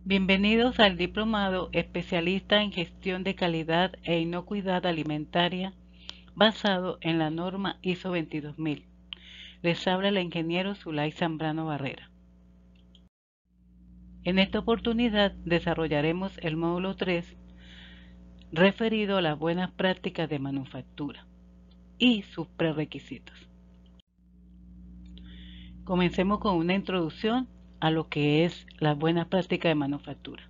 Bienvenidos al Diplomado Especialista en Gestión de Calidad e Inocuidad Alimentaria basado en la norma ISO 22000. Les habla el ingeniero Zulay Zambrano Barrera. En esta oportunidad desarrollaremos el módulo 3 referido a las buenas prácticas de manufactura y sus prerequisitos. Comencemos con una introducción a lo que es las buenas prácticas de manufactura.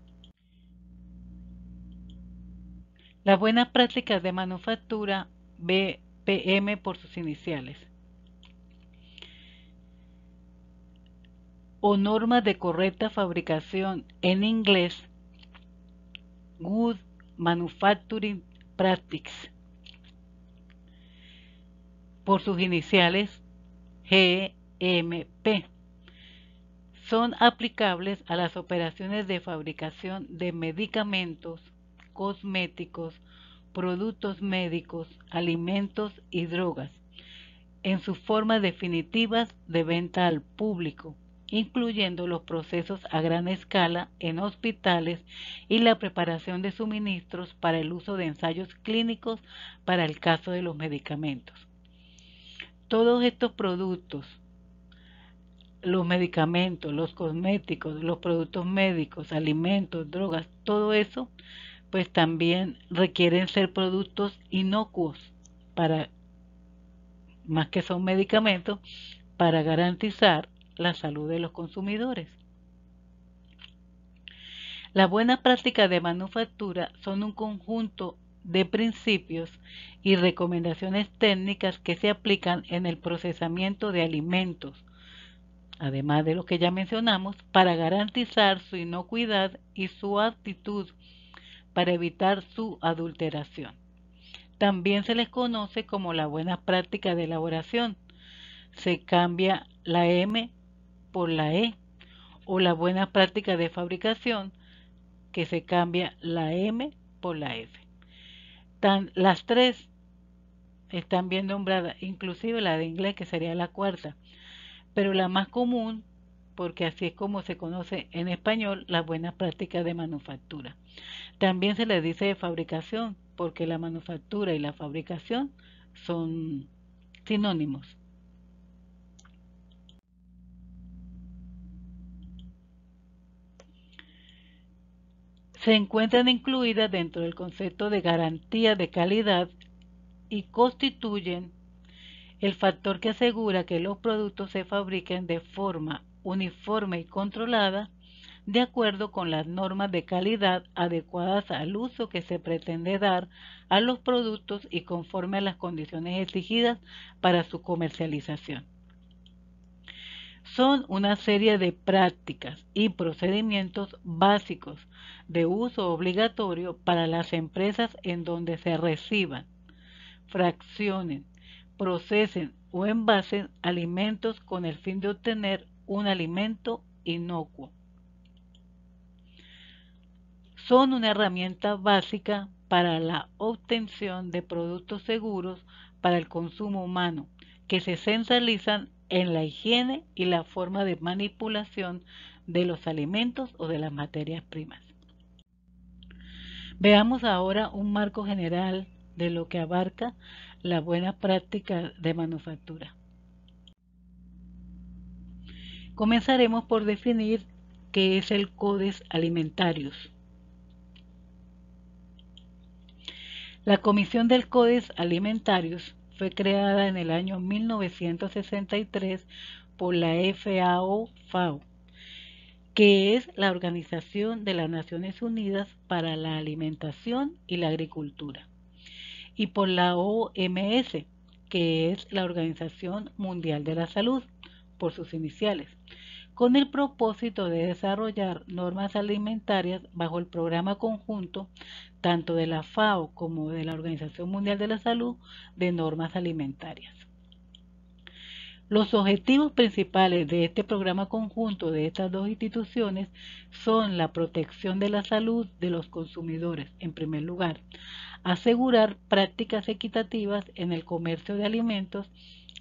Las buenas prácticas de manufactura, BPM por sus iniciales, o normas de correcta fabricación en inglés, Good Manufacturing Practices, por sus iniciales GMP, son aplicables a las operaciones de fabricación de medicamentos, cosméticos, productos médicos, alimentos y drogas, en sus formas definitivas de venta al público, incluyendo los procesos a gran escala en hospitales y la preparación de suministros para el uso de ensayos clínicos para el caso de los medicamentos. Todos estos productos, los medicamentos, los cosméticos, los productos médicos, alimentos, drogas, todo eso, pues también requieren ser productos inocuos para, más que son medicamentos, para garantizar la salud de los consumidores. Las buenas prácticas de manufactura son un conjunto de principios y recomendaciones técnicas que se aplican en el procesamiento de alimentos, además de lo que ya mencionamos, para garantizar su inocuidad y su aptitud para evitar su adulteración. También se les conoce como la buena práctica de elaboración. Se cambia la M por la E, o la buena práctica de fabricación, que se cambia la M por la F. Las tres están bien nombradas, inclusive la de inglés, que sería la cuarta, pero la más común, porque así es como se conoce en español, las buenas prácticas de manufactura. También se le dice de fabricación, porque la manufactura y la fabricación son sinónimos. Se encuentran incluidas dentro del concepto de garantía de calidad y constituyen el factor que asegura que los productos se fabriquen de forma uniforme y controlada de acuerdo con las normas de calidad adecuadas al uso que se pretende dar a los productos y conforme a las condiciones exigidas para su comercialización. Son una serie de prácticas y procedimientos básicos de uso obligatorio para las empresas en donde se reciban, fraccionen, procesen o envasen alimentos con el fin de obtener un alimento inocuo. Son una herramienta básica para la obtención de productos seguros para el consumo humano, que se centralizan en la higiene y la forma de manipulación de los alimentos o de las materias primas. Veamos ahora un marco general de lo que abarca la buena práctica de manufactura. Comenzaremos por definir qué es el Codex Alimentarius. La Comisión del Codex Alimentarius fue creada en el año 1963 por la FAO, que es la Organización de las Naciones Unidas para la Alimentación y la Agricultura, y por la OMS, que es la Organización Mundial de la Salud, por sus iniciales, con el propósito de desarrollar normas alimentarias bajo el programa conjunto tanto de la FAO como de la Organización Mundial de la Salud de normas alimentarias. Los objetivos principales de este programa conjunto de estas dos instituciones son la protección de la salud de los consumidores, en primer lugar, asegurar prácticas equitativas en el comercio de alimentos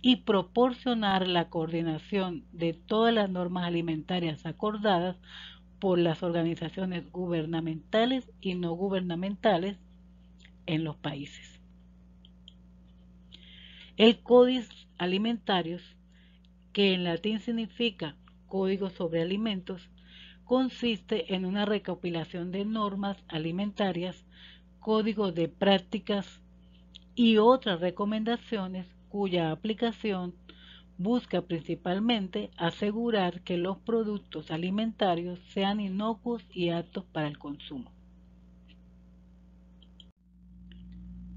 y proporcionar la coordinación de todas las normas alimentarias acordadas por las organizaciones gubernamentales y no gubernamentales en los países. El Códice Alimentarius, que en latín significa Código sobre Alimentos, consiste en una recopilación de normas alimentarias, códigos de prácticas y otras recomendaciones cuya aplicación busca principalmente asegurar que los productos alimentarios sean inocuos y aptos para el consumo.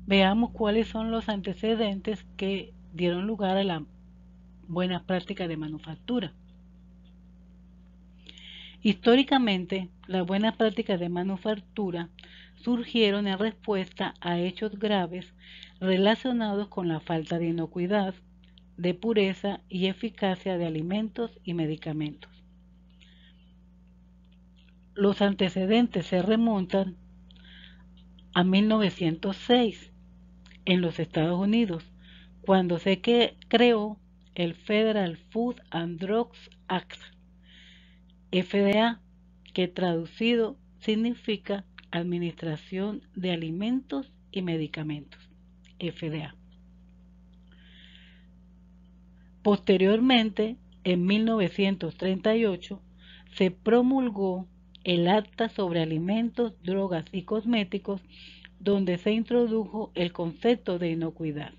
Veamos cuáles son los antecedentes que dieron lugar a la buenas prácticas de manufactura. Históricamente, las buenas prácticas de manufactura surgieron en respuesta a hechos graves relacionados con la falta de inocuidad, de pureza y eficacia de alimentos y medicamentos. Los antecedentes se remontan a 1906 en los Estados Unidos, cuando se creó el Federal Food and Drugs Act, FDA, que traducido significa Administración de Alimentos y Medicamentos, FDA. Posteriormente, en 1938, se promulgó el Acta sobre Alimentos, Drogas y Cosméticos, donde se introdujo el concepto de inocuidad.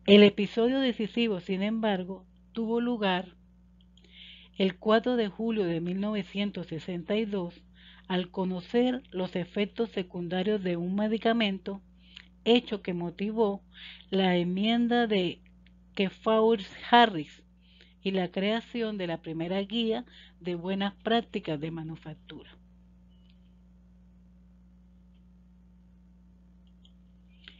El episodio decisivo, sin embargo, tuvo lugar el 4 de julio de 1962, al conocer los efectos secundarios de un medicamento, hecho que motivó la enmienda de Kefauver-Harris y la creación de la primera guía de buenas prácticas de manufactura.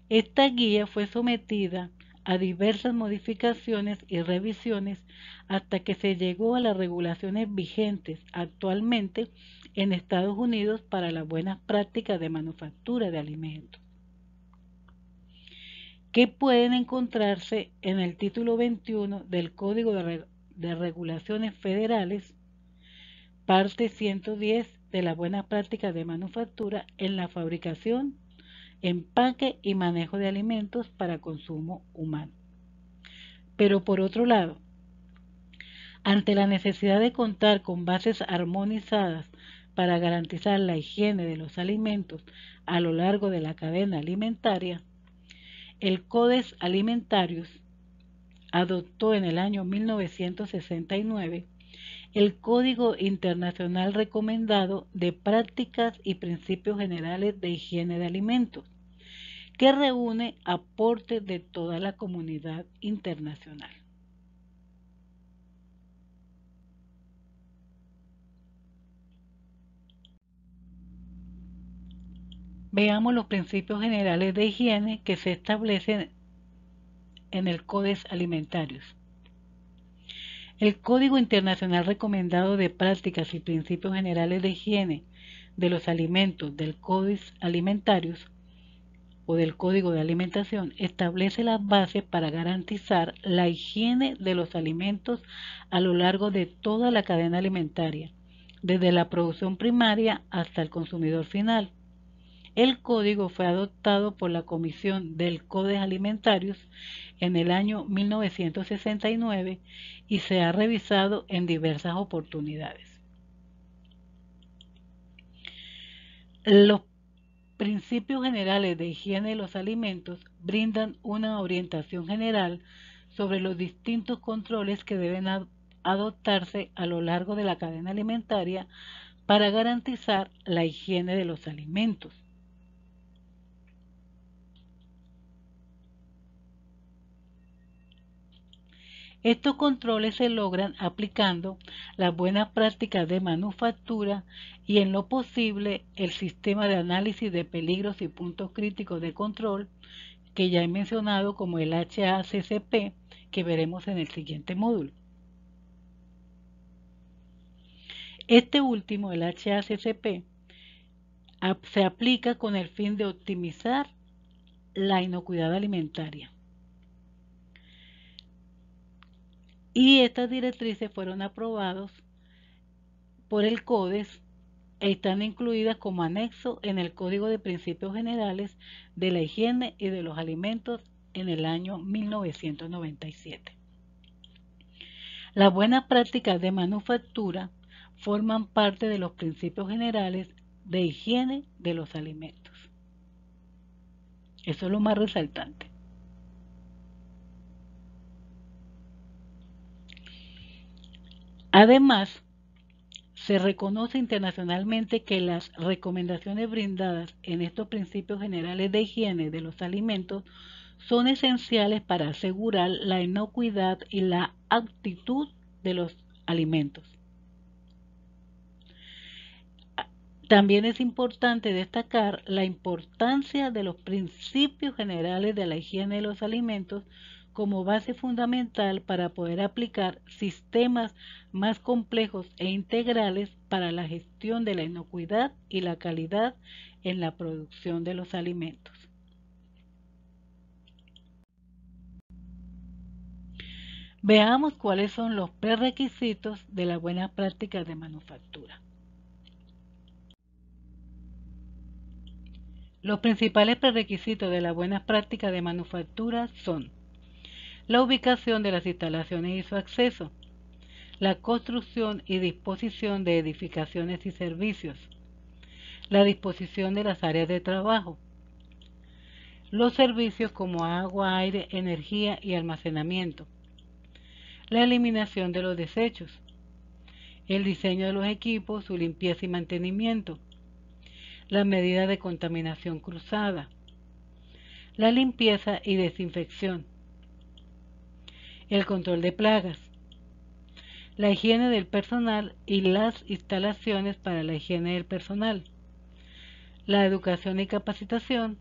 Esta guía fue sometida a diversas modificaciones y revisiones hasta que se llegó a las regulaciones vigentes actualmente en Estados Unidos para las buenas prácticas de manufactura de alimentos, que pueden encontrarse en el título 21 del Código de Regulaciones Federales, parte 110 de las buenas prácticas de manufactura en la fabricación, empaque y manejo de alimentos para consumo humano. Pero por otro lado, ante la necesidad de contar con bases armonizadas para garantizar la higiene de los alimentos a lo largo de la cadena alimentaria, el Codex Alimentarius adoptó en el año 1969 el Código Internacional Recomendado de Prácticas y Principios Generales de Higiene de Alimentos, que reúne aportes de toda la comunidad internacional. Veamos los principios generales de higiene que se establecen en el Codex Alimentarius. El Código Internacional Recomendado de Prácticas y Principios Generales de Higiene de los Alimentos del Codex Alimentarius o del Código de Alimentación establece las bases para garantizar la higiene de los alimentos a lo largo de toda la cadena alimentaria, desde la producción primaria hasta el consumidor final. El código fue adoptado por la Comisión del Codex Alimentarius en el año 1969 y se ha revisado en diversas oportunidades. Los principios generales de higiene de los alimentos brindan una orientación general sobre los distintos controles que deben adoptarse a lo largo de la cadena alimentaria para garantizar la higiene de los alimentos. Estos controles se logran aplicando las buenas prácticas de manufactura y, en lo posible, el sistema de análisis de peligros y puntos críticos de control que ya he mencionado, como el HACCP, que veremos en el siguiente módulo. Este último, el HACCP, se aplica con el fin de optimizar la inocuidad alimentaria. Y estas directrices fueron aprobadas por el CODES e están incluidas como anexo en el Código de Principios Generales de la Higiene y de los Alimentos en el año 1997. Las buenas prácticas de manufactura forman parte de los principios generales de higiene de los alimentos. Eso es lo más resaltante. Además, se reconoce internacionalmente que las recomendaciones brindadas en estos principios generales de higiene de los alimentos son esenciales para asegurar la inocuidad y la aptitud de los alimentos. También es importante destacar la importancia de los principios generales de la higiene de los alimentos como base fundamental para poder aplicar sistemas más complejos e integrales para la gestión de la inocuidad y la calidad en la producción de los alimentos. Veamos cuáles son los prerequisitos de las buenas prácticas de manufactura. Los principales prerequisitos de las buenas prácticas de manufactura son la ubicación de las instalaciones y su acceso, la construcción y disposición de edificaciones y servicios, la disposición de las áreas de trabajo, los servicios como agua, aire, energía y almacenamiento, la eliminación de los desechos, el diseño de los equipos, su limpieza y mantenimiento, las medidas de contaminación cruzada, la limpieza y desinfección, el control de plagas, la higiene del personal y las instalaciones para la higiene del personal, la educación y capacitación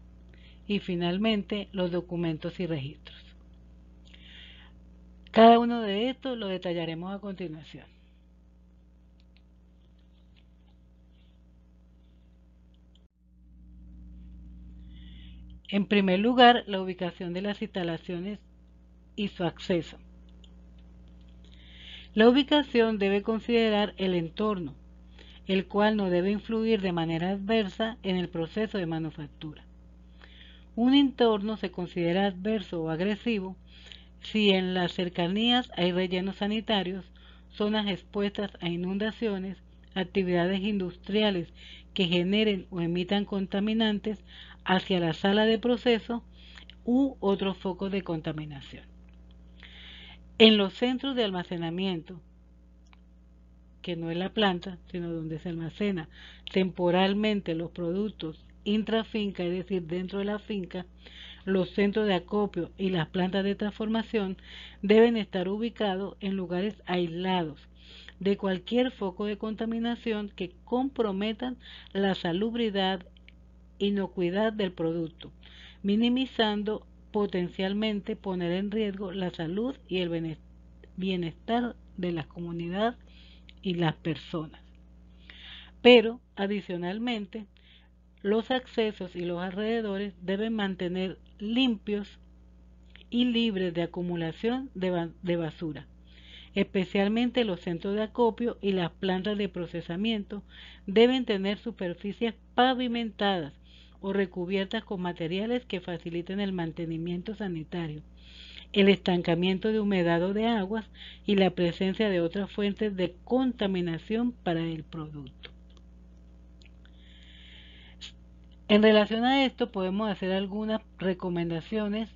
y finalmente los documentos y registros. Cada uno de estos lo detallaremos a continuación. En primer lugar, la ubicación de las instalaciones y su acceso. La ubicación debe considerar el entorno, el cual no debe influir de manera adversa en el proceso de manufactura. Un entorno se considera adverso o agresivo si en las cercanías hay rellenos sanitarios, zonas expuestas a inundaciones, actividades industriales que generen o emitan contaminantes hacia la sala de proceso u otros focos de contaminación. En los centros de almacenamiento, que no es la planta, sino donde se almacena temporalmente los productos intrafinca, es decir, dentro de la finca, los centros de acopio y las plantas de transformación deben estar ubicados en lugares aislados de cualquier foco de contaminación que comprometan la salubridad e inocuidad del producto, minimizando potencialmente poner en riesgo la salud y el bienestar de la comunidad y las personas. Pero, adicionalmente, los accesos y los alrededores deben mantener limpios y libres de acumulación de basura. Especialmente los centros de acopio y las plantas de procesamiento deben tener superficies pavimentadas o recubiertas con materiales que faciliten el mantenimiento sanitario, el estancamiento de humedad o de aguas y la presencia de otras fuentes de contaminación para el producto. En relación a esto, podemos hacer algunas recomendaciones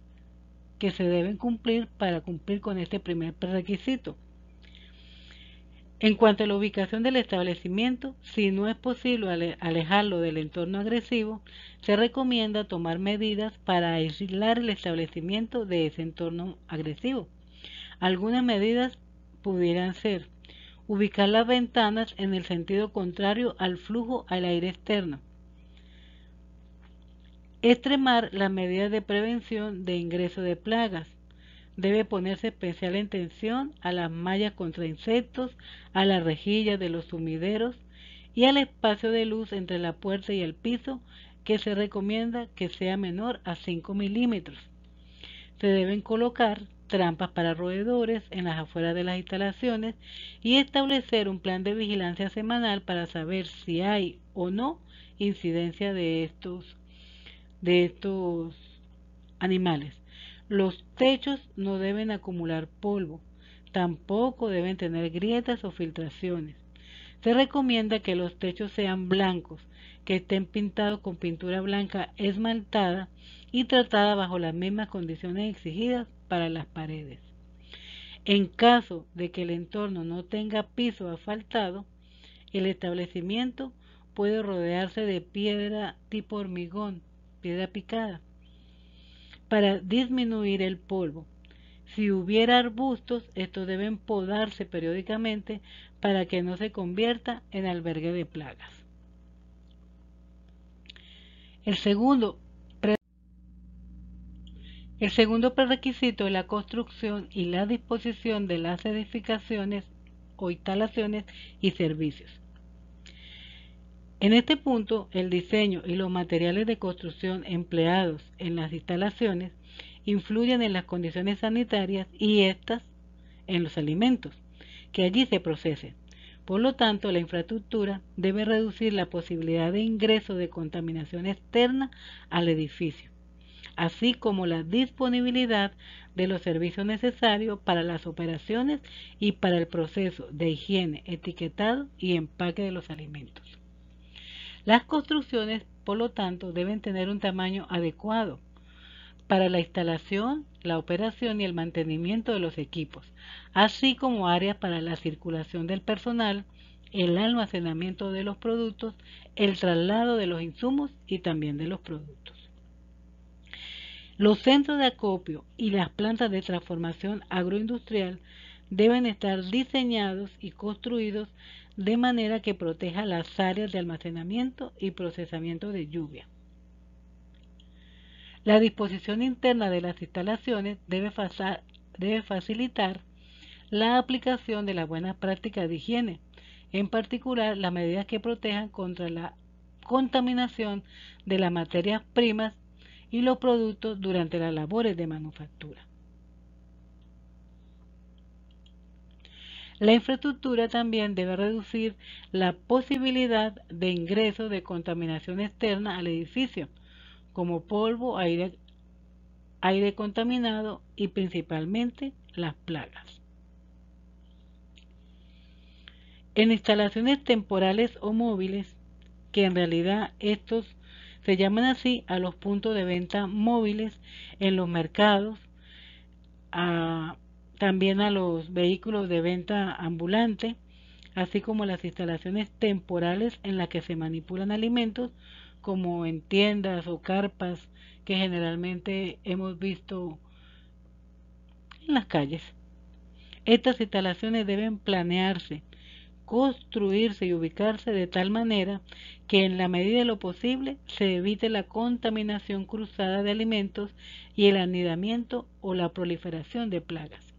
que se deben cumplir para cumplir con este primer prerequisito. En cuanto a la ubicación del establecimiento, si no es posible alejarlo del entorno agresivo, se recomienda tomar medidas para aislar el establecimiento de ese entorno agresivo. Algunas medidas pudieran ser ubicar las ventanas en el sentido contrario al flujo al aire externo, extremar las medidas de prevención de ingreso de plagas. Debe ponerse especial atención a las mallas contra insectos, a las rejillas de los sumideros y al espacio de luz entre la puerta y el piso, que se recomienda que sea menor a 5 milímetros. Se deben colocar trampas para roedores en las afueras de las instalaciones y establecer un plan de vigilancia semanal para saber si hay o no incidencia de estos animales. Los techos no deben acumular polvo, tampoco deben tener grietas o filtraciones. Se recomienda que los techos sean blancos, que estén pintados con pintura blanca esmaltada y tratada bajo las mismas condiciones exigidas para las paredes. En caso de que el entorno no tenga piso asfaltado, el establecimiento puede rodearse de piedra tipo hormigón, piedra picada, para disminuir el polvo. Si hubiera arbustos, estos deben podarse periódicamente para que no se convierta en albergue de plagas. El segundo prerequisito es la construcción y la disposición de las edificaciones o instalaciones y servicios. En este punto, el diseño y los materiales de construcción empleados en las instalaciones influyen en las condiciones sanitarias y estas en los alimentos que allí se procesen. Por lo tanto, la infraestructura debe reducir la posibilidad de ingreso de contaminación externa al edificio, así como la disponibilidad de los servicios necesarios para las operaciones y para el proceso de higiene, etiquetado y empaque de los alimentos. Las construcciones, por lo tanto, deben tener un tamaño adecuado para la instalación, la operación y el mantenimiento de los equipos, así como áreas para la circulación del personal, el almacenamiento de los productos, el traslado de los insumos y también de los productos. Los centros de acopio y las plantas de transformación agroindustrial deben estar diseñados y construidos de manera que proteja las áreas de almacenamiento y procesamiento de lluvia. La disposición interna de las instalaciones debe facilitar la aplicación de las buenas prácticas de higiene, en particular las medidas que protejan contra la contaminación de las materias primas y los productos durante las labores de manufactura. La infraestructura también debe reducir la posibilidad de ingreso de contaminación externa al edificio, como polvo, aire contaminado y principalmente las plagas. En instalaciones temporales o móviles, que en realidad estos se llaman así a los puntos de venta móviles en los mercados, también a los vehículos de venta ambulante, así como las instalaciones temporales en las que se manipulan alimentos, como en tiendas o carpas que generalmente hemos visto en las calles. Estas instalaciones deben planearse, construirse y ubicarse de tal manera que en la medida de lo posible se evite la contaminación cruzada de alimentos y el anidamiento o la proliferación de plagas.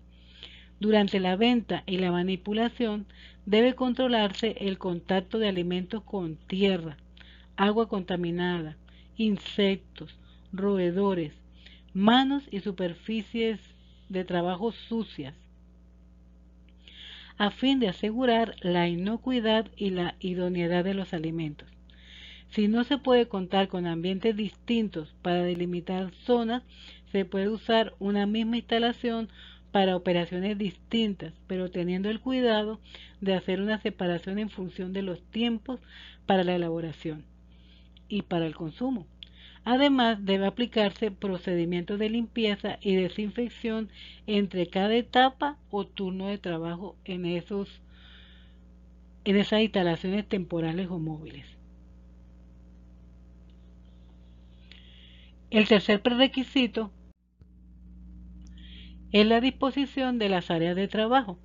Durante la venta y la manipulación debe controlarse el contacto de alimentos con tierra, agua contaminada, insectos, roedores, manos y superficies de trabajo sucias, a fin de asegurar la inocuidad y la idoneidad de los alimentos. Si no se puede contar con ambientes distintos para delimitar zonas, se puede usar una misma instalación para operaciones distintas, pero teniendo el cuidado de hacer una separación en función de los tiempos para la elaboración y para el consumo. Además, debe aplicarse procedimientos de limpieza y desinfección entre cada etapa o turno de trabajo en esas instalaciones temporales o móviles. El tercer prerequisito es la disposición de las áreas de trabajo.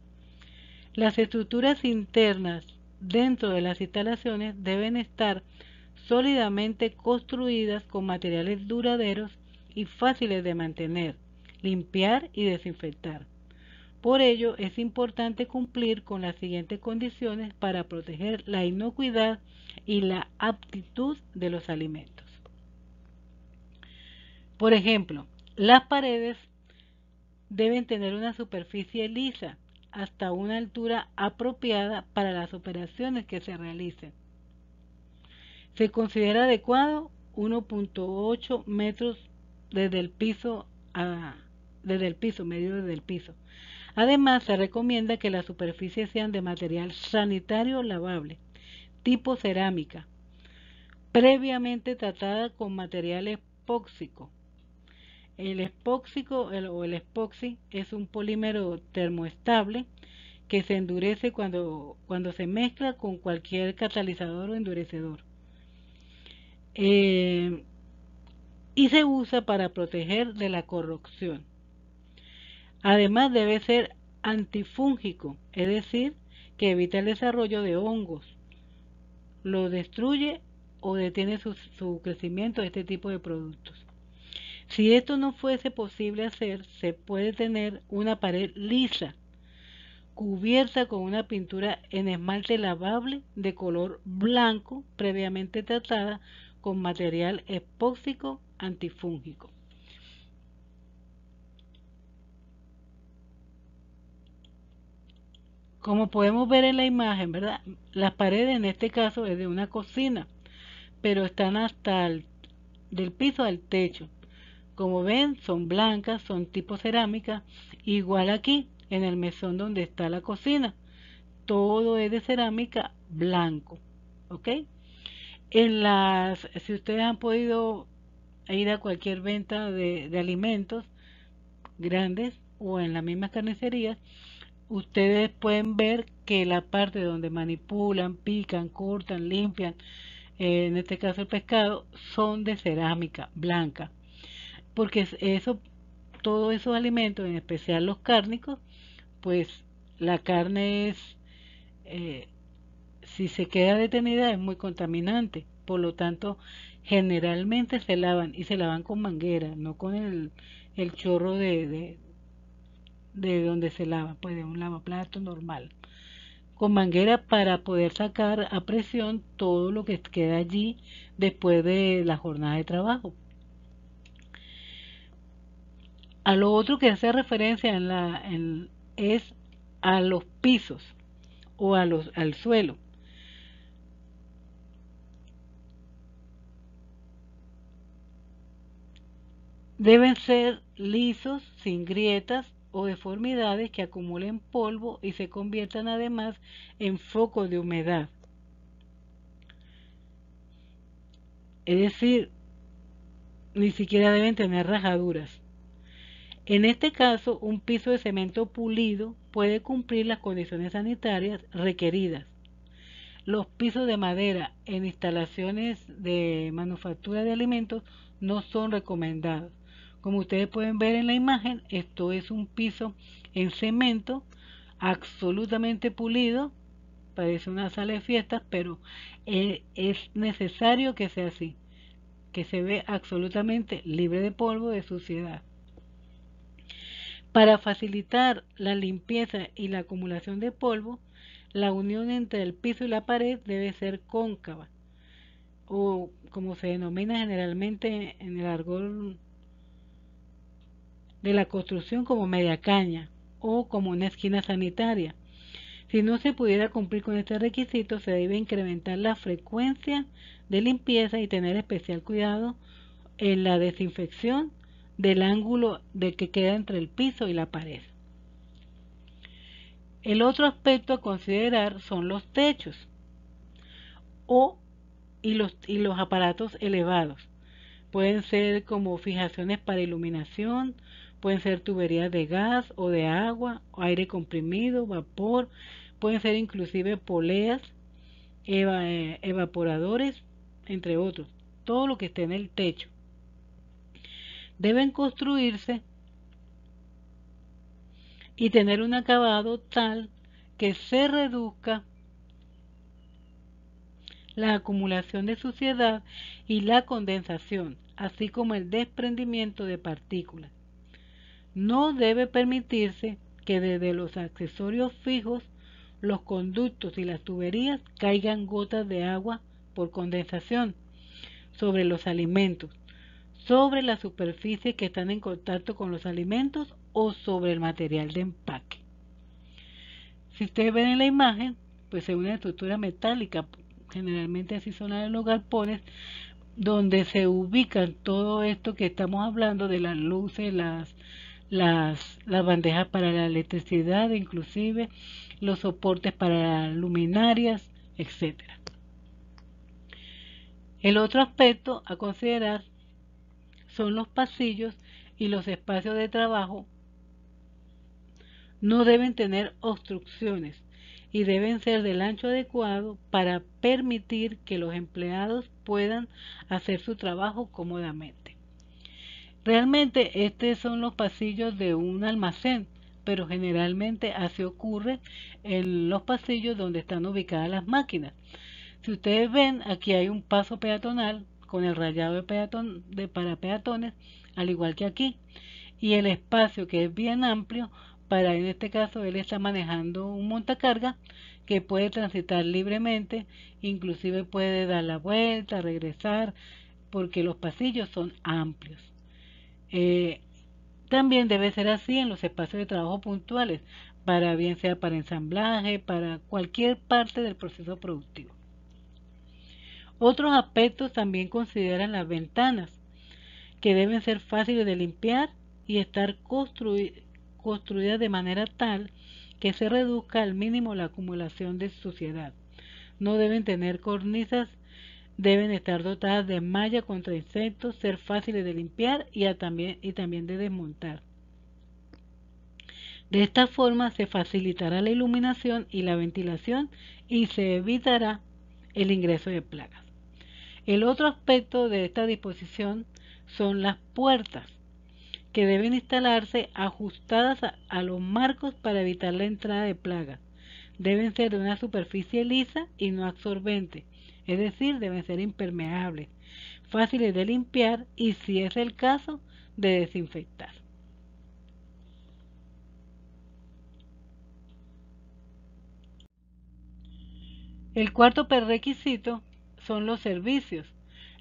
Las estructuras internas dentro de las instalaciones deben estar sólidamente construidas con materiales duraderos y fáciles de mantener, limpiar y desinfectar. Por ello, es importante cumplir con las siguientes condiciones para proteger la inocuidad y la aptitud de los alimentos. Por ejemplo, las paredes deben tener una superficie lisa hasta una altura apropiada para las operaciones que se realicen. Se considera adecuado 1.8 metros desde el piso medio desde el piso. Además, se recomienda que las superficies sean de material sanitario lavable, tipo cerámica, previamente tratada con material epóxico. El epoxi es un polímero termoestable que se endurece cuando se mezcla con cualquier catalizador o endurecedor. Y se usa para proteger de la corrosión. Además debe ser antifúngico, es decir, que evita el desarrollo de hongos, lo destruye o detiene su crecimiento de este tipo de productos. Si esto no fuese posible hacer, se puede tener una pared lisa, cubierta con una pintura en esmalte lavable de color blanco, previamente tratada con material epóxico antifúngico. Como podemos ver en la imagen, ¿verdad? Las paredes en este caso es de una cocina, pero están hasta del piso al techo. Como ven, son blancas, son tipo cerámica, igual aquí en el mesón donde está la cocina. Todo es de cerámica blanco, ¿ok? Si ustedes han podido ir a cualquier venta de alimentos grandes o en las mismas carnicerías, ustedes pueden ver que la parte donde manipulan, pican, cortan, limpian, en este caso el pescado, son de cerámica blanca, porque todos esos alimentos, en especial los cárnicos, pues la carne si se queda detenida es muy contaminante, por lo tanto generalmente se lavan y se lavan con manguera, no con el chorro de donde se lava, pues de un lavaplatos normal, con manguera para poder sacar a presión todo lo que queda allí después de la jornada de trabajo. A lo otro que hace referencia es a los pisos o al suelo. Deben ser lisos, sin grietas o deformidades que acumulen polvo y se conviertan además en focos de humedad. Es decir, ni siquiera deben tener rajaduras. En este caso, un piso de cemento pulido puede cumplir las condiciones sanitarias requeridas. Los pisos de madera en instalaciones de manufactura de alimentos no son recomendados. Como ustedes pueden ver en la imagen, esto es un piso en cemento absolutamente pulido, parece una sala de fiestas, pero es necesario que sea así, que se ve absolutamente libre de polvo, de suciedad. Para facilitar la limpieza y la acumulación de polvo, la unión entre el piso y la pared debe ser cóncava, o como se denomina generalmente en el argot de la construcción como media caña o como una esquina sanitaria. Si no se pudiera cumplir con este requisito, se debe incrementar la frecuencia de limpieza y tener especial cuidado en la desinfección del ángulo del que queda entre el piso y la pared. El otro aspecto a considerar son los techos y los aparatos elevados. Pueden ser como fijaciones para iluminación, pueden ser tuberías de gas o de agua, aire comprimido, vapor, pueden ser inclusive poleas, evaporadores, entre otros. Todo lo que esté en el techo. Deben construirse y tener un acabado tal que se reduzca la acumulación de suciedad y la condensación, así como el desprendimiento de partículas. No debe permitirse que desde los accesorios fijos, los conductos y las tuberías caigan gotas de agua por condensación sobre los alimentos, sobre las superficies que están en contacto con los alimentos o sobre el material de empaque. Si ustedes ven en la imagen, pues es una estructura metálica, generalmente así son en los galpones, donde se ubican todo esto que estamos hablando de las luces, las bandejas para la electricidad, inclusive los soportes para las luminarias, etcétera. El otro aspecto a considerar son los pasillos y los espacios de trabajo. No deben tener obstrucciones y deben ser del ancho adecuado para permitir que los empleados puedan hacer su trabajo cómodamente. Realmente estos son los pasillos de un almacén, pero generalmente así ocurre en los pasillos donde están ubicadas las máquinas. Si ustedes ven, aquí hay un paso peatonal con el rayado para peatones, al igual que aquí, y el espacio que es bien amplio para, en este caso, él está manejando un montacarga que puede transitar libremente, inclusive puede dar la vuelta, regresar, porque los pasillos son amplios. También debe ser así en los espacios de trabajo puntuales, para bien sea para ensamblaje, para cualquier parte del proceso productivo. Otros aspectos también consideran las ventanas, que deben ser fáciles de limpiar y estar construidas de manera tal que se reduzca al mínimo la acumulación de suciedad. No deben tener cornisas, deben estar dotadas de malla contra insectos, ser fáciles de limpiar y también de desmontar. De esta forma se facilitará la iluminación y la ventilación y se evitará el ingreso de plagas. El otro aspecto de esta disposición son las puertas, que deben instalarse ajustadas a los marcos para evitar la entrada de plagas. Deben ser de una superficie lisa y no absorbente, es decir, deben ser impermeables, fáciles de limpiar y, si es el caso, de desinfectar. El cuarto prerequisito son los servicios,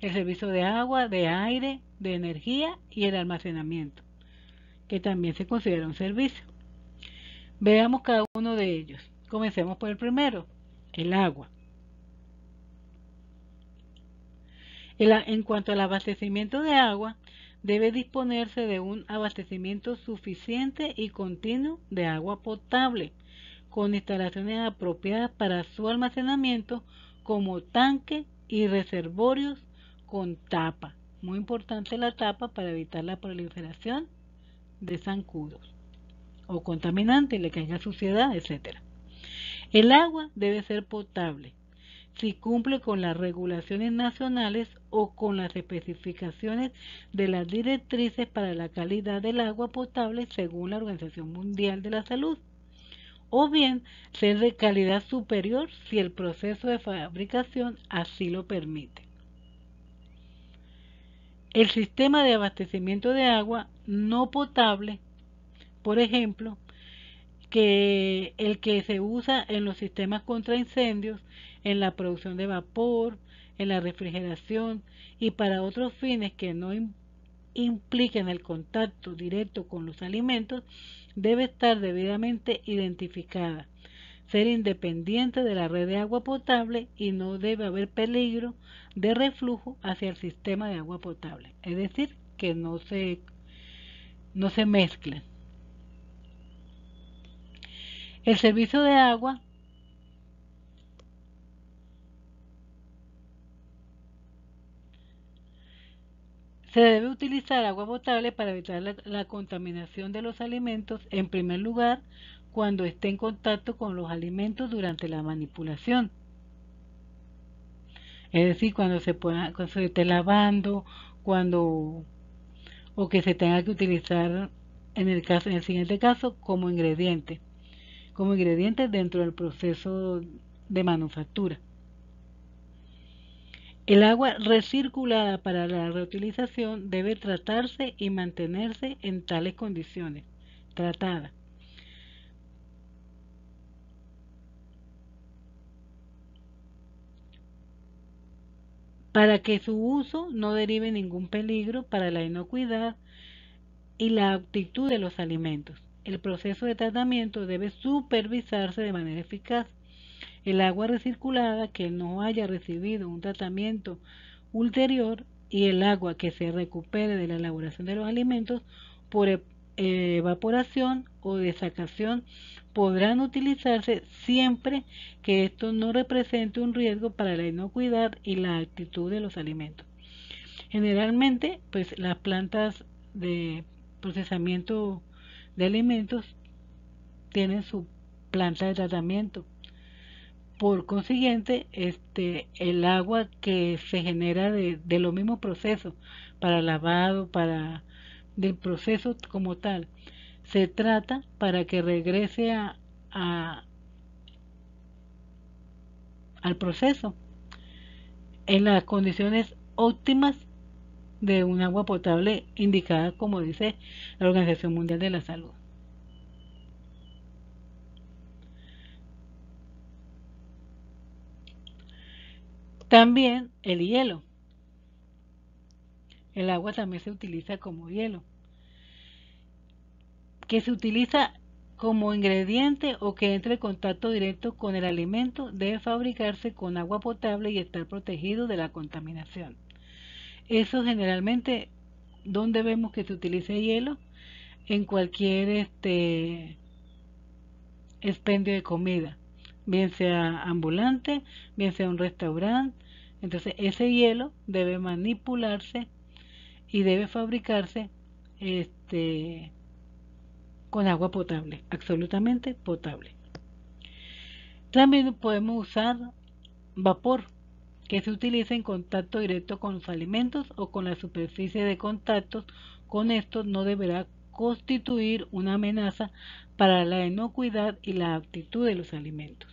el servicio de agua, de aire, de energía y el almacenamiento, que también se considera un servicio. Veamos cada uno de ellos. Comencemos por el primero, el agua. En cuanto al abastecimiento de agua, debe disponerse de un abastecimiento suficiente y continuo de agua potable, con instalaciones apropiadas para su almacenamiento, como tanque y reservorios con tapa. Muy importante la tapa para evitar la proliferación de zancudos o contaminantes, le caiga suciedad, etc. El agua debe ser potable si cumple con las regulaciones nacionales o con las especificaciones de las directrices para la calidad del agua potable según la Organización Mundial de la Salud, o bien ser de calidad superior si el proceso de fabricación así lo permite. El sistema de abastecimiento de agua no potable, por ejemplo, que el que se usa en los sistemas contra incendios, en la producción de vapor, en la refrigeración y para otros fines que no impliquen el contacto directo con los alimentos, debe estar debidamente identificada, ser independiente de la red de agua potable y no debe haber peligro de reflujo hacia el sistema de agua potable, es decir, que no se mezclen. El servicio de agua se debe utilizar agua potable para evitar la contaminación de los alimentos, en primer lugar, cuando esté en contacto con los alimentos durante la manipulación. Es decir, cuando se esté lavando, cuando o que se tenga que utilizar en el siguiente caso como ingrediente dentro del proceso de manufactura. El agua recirculada para la reutilización debe tratarse y mantenerse en tales condiciones, tratada. Para que su uso no derive ningún peligro para la inocuidad y la aptitud de los alimentos. El proceso de tratamiento debe supervisarse de manera eficaz. El agua recirculada que no haya recibido un tratamiento ulterior y el agua que se recupere de la elaboración de los alimentos por evaporación o desacación podrán utilizarse siempre que esto no represente un riesgo para la inocuidad y la actitud de los alimentos. Generalmente, pues las plantas de procesamiento de alimentos tienen su planta de tratamiento. Por consiguiente, el agua que se genera de los mismos procesos para lavado, para del proceso como tal, se trata para que regrese a- al proceso en las condiciones óptimas de un agua potable indicada como dice la Organización Mundial de la Salud. También el hielo. El agua también se utiliza como hielo, que se utiliza como ingrediente o que entre en contacto directo con el alimento debe fabricarse con agua potable y estar protegido de la contaminación. Eso generalmente, ¿dónde vemos que se utilice hielo? En cualquier expendio de comida, bien sea ambulante, bien sea un restaurante. Entonces ese hielo debe manipularse y debe fabricarse este, con agua potable, absolutamente potable. También podemos usar vapor, que se utiliza en contacto directo con los alimentos o con la superficie de contacto. Con esto no deberá constituir una amenaza para la inocuidad y la aptitud de los alimentos.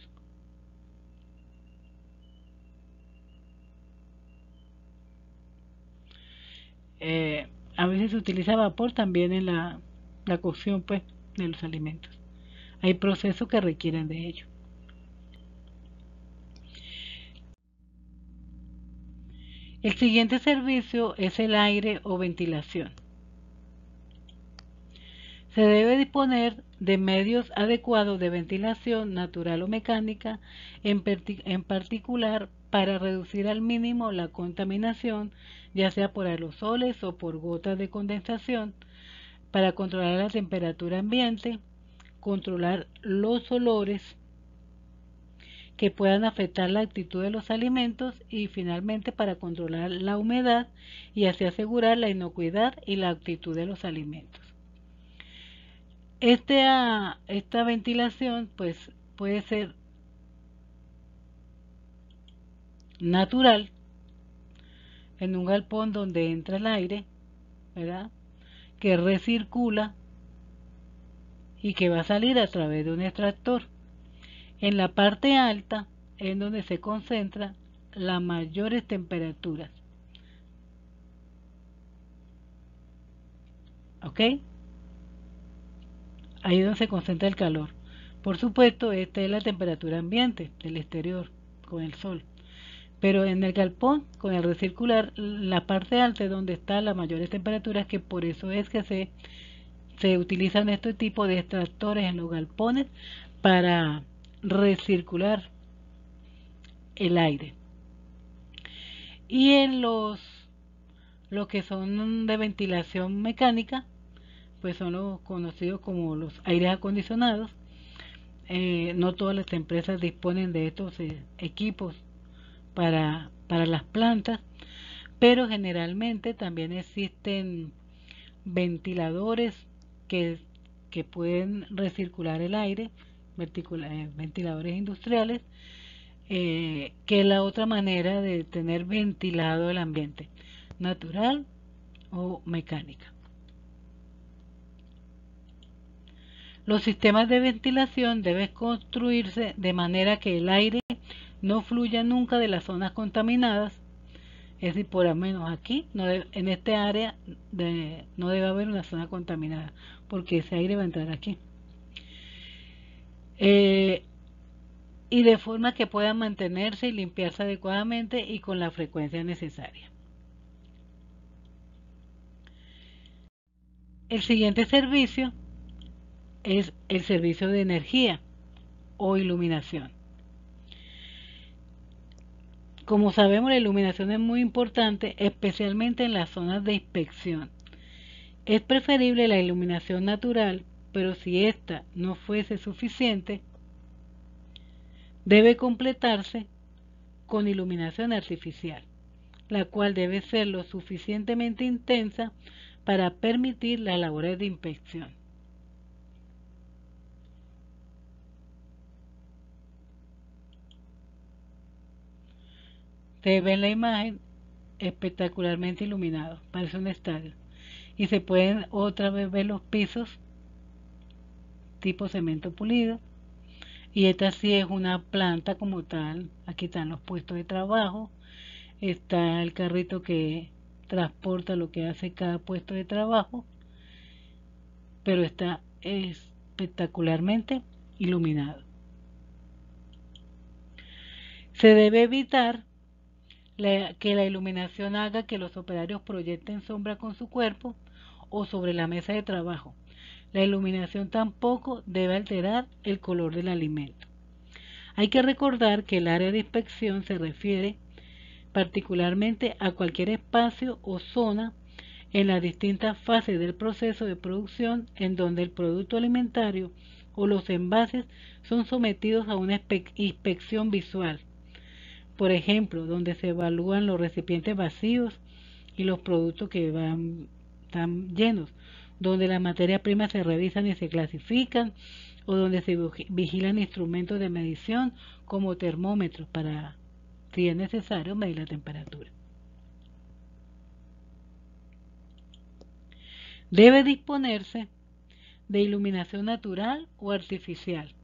A veces se utiliza vapor también en la cocción pues, de los alimentos. Hay procesos que requieren de ello. El siguiente servicio es el aire o ventilación. Se debe disponer de medios adecuados de ventilación natural o mecánica, en particular para reducir al mínimo la contaminación, ya sea por aerosoles o por gotas de condensación, para controlar la temperatura ambiente, controlar los olores que puedan afectar la actitud de los alimentos y finalmente para controlar la humedad y así asegurar la inocuidad y la actitud de los alimentos. Esta ventilación pues puede ser natural en un galpón donde entra el aire, ¿verdad? Que recircula y que va a salir a través de un extractor. En la parte alta es donde se concentran las mayores temperaturas. ¿Ok? Ahí es donde se concentra el calor. Por supuesto, esta es la temperatura ambiente del exterior con el sol. Pero en el galpón, con el recircular, la parte alta es donde están las mayores temperaturas, que por eso es que se utilizan este tipo de extractores en los galpones para recircular el aire. Y en los que son de ventilación mecánica, pues son los conocidos como los aires acondicionados. No todas las empresas disponen de estos equipos para las plantas, pero generalmente también existen ventiladores que, que pueden recircular el aire, ventiladores industriales, que es la otra manera de tener ventilado el ambiente, natural o mecánica. Los sistemas de ventilación deben construirse de manera que el aire no fluya nunca de las zonas contaminadas. Es decir, por lo menos aquí, en este área no debe haber una zona contaminada, porque ese aire va a entrar aquí. Eh, y de forma que pueda mantenerse y limpiarse adecuadamente y con la frecuencia necesaria. El siguiente servicio es el servicio de energía o iluminación. Como sabemos, la iluminación es muy importante, especialmente en las zonas de inspección. Es preferible la iluminación natural, pero si ésta no fuese suficiente, debe completarse con iluminación artificial, la cual debe ser lo suficientemente intensa para permitir las labores de inspección. Ustedes ven la imagen espectacularmente iluminado, parece un estadio. Y se pueden otra vez ver los pisos tipo cemento pulido. Y esta sí es una planta como tal. Aquí están los puestos de trabajo. Está el carrito que transporta lo que hace cada puesto de trabajo. Pero está espectacularmente iluminado. Se debe evitar que la iluminación haga que los operarios proyecten sombra con su cuerpo o sobre la mesa de trabajo. La iluminación tampoco debe alterar el color del alimento. Hay que recordar que el área de inspección se refiere particularmente a cualquier espacio o zona en las distintas fases del proceso de producción en donde el producto alimentario o los envases son sometidos a una inspección visual. Por ejemplo, donde se evalúan los recipientes vacíos y los productos que están llenos, donde las materias primas se revisan y se clasifican, o donde se vigilan instrumentos de medición como termómetros para, si es necesario, medir la temperatura. Debe disponerse de iluminación natural o artificial,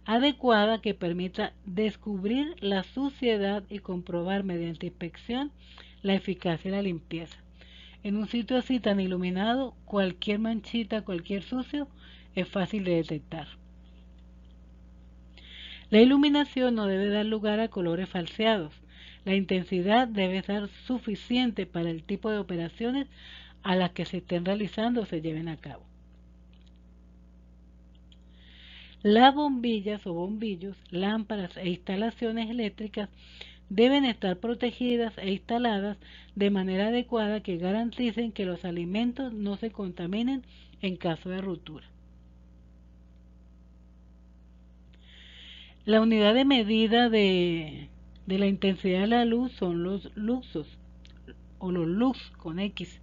adecuada que permita descubrir la suciedad y comprobar mediante inspección la eficacia de la limpieza. En un sitio así tan iluminado, cualquier manchita, cualquier sucio, es fácil de detectar. La iluminación no debe dar lugar a colores falseados. La intensidad debe ser suficiente para el tipo de operaciones a las que se estén realizando o se lleven a cabo. Las bombillas o bombillos, lámparas e instalaciones eléctricas deben estar protegidas e instaladas de manera adecuada que garanticen que los alimentos no se contaminen en caso de ruptura. La unidad de medida de la intensidad de la luz son los luxos o los lux con X.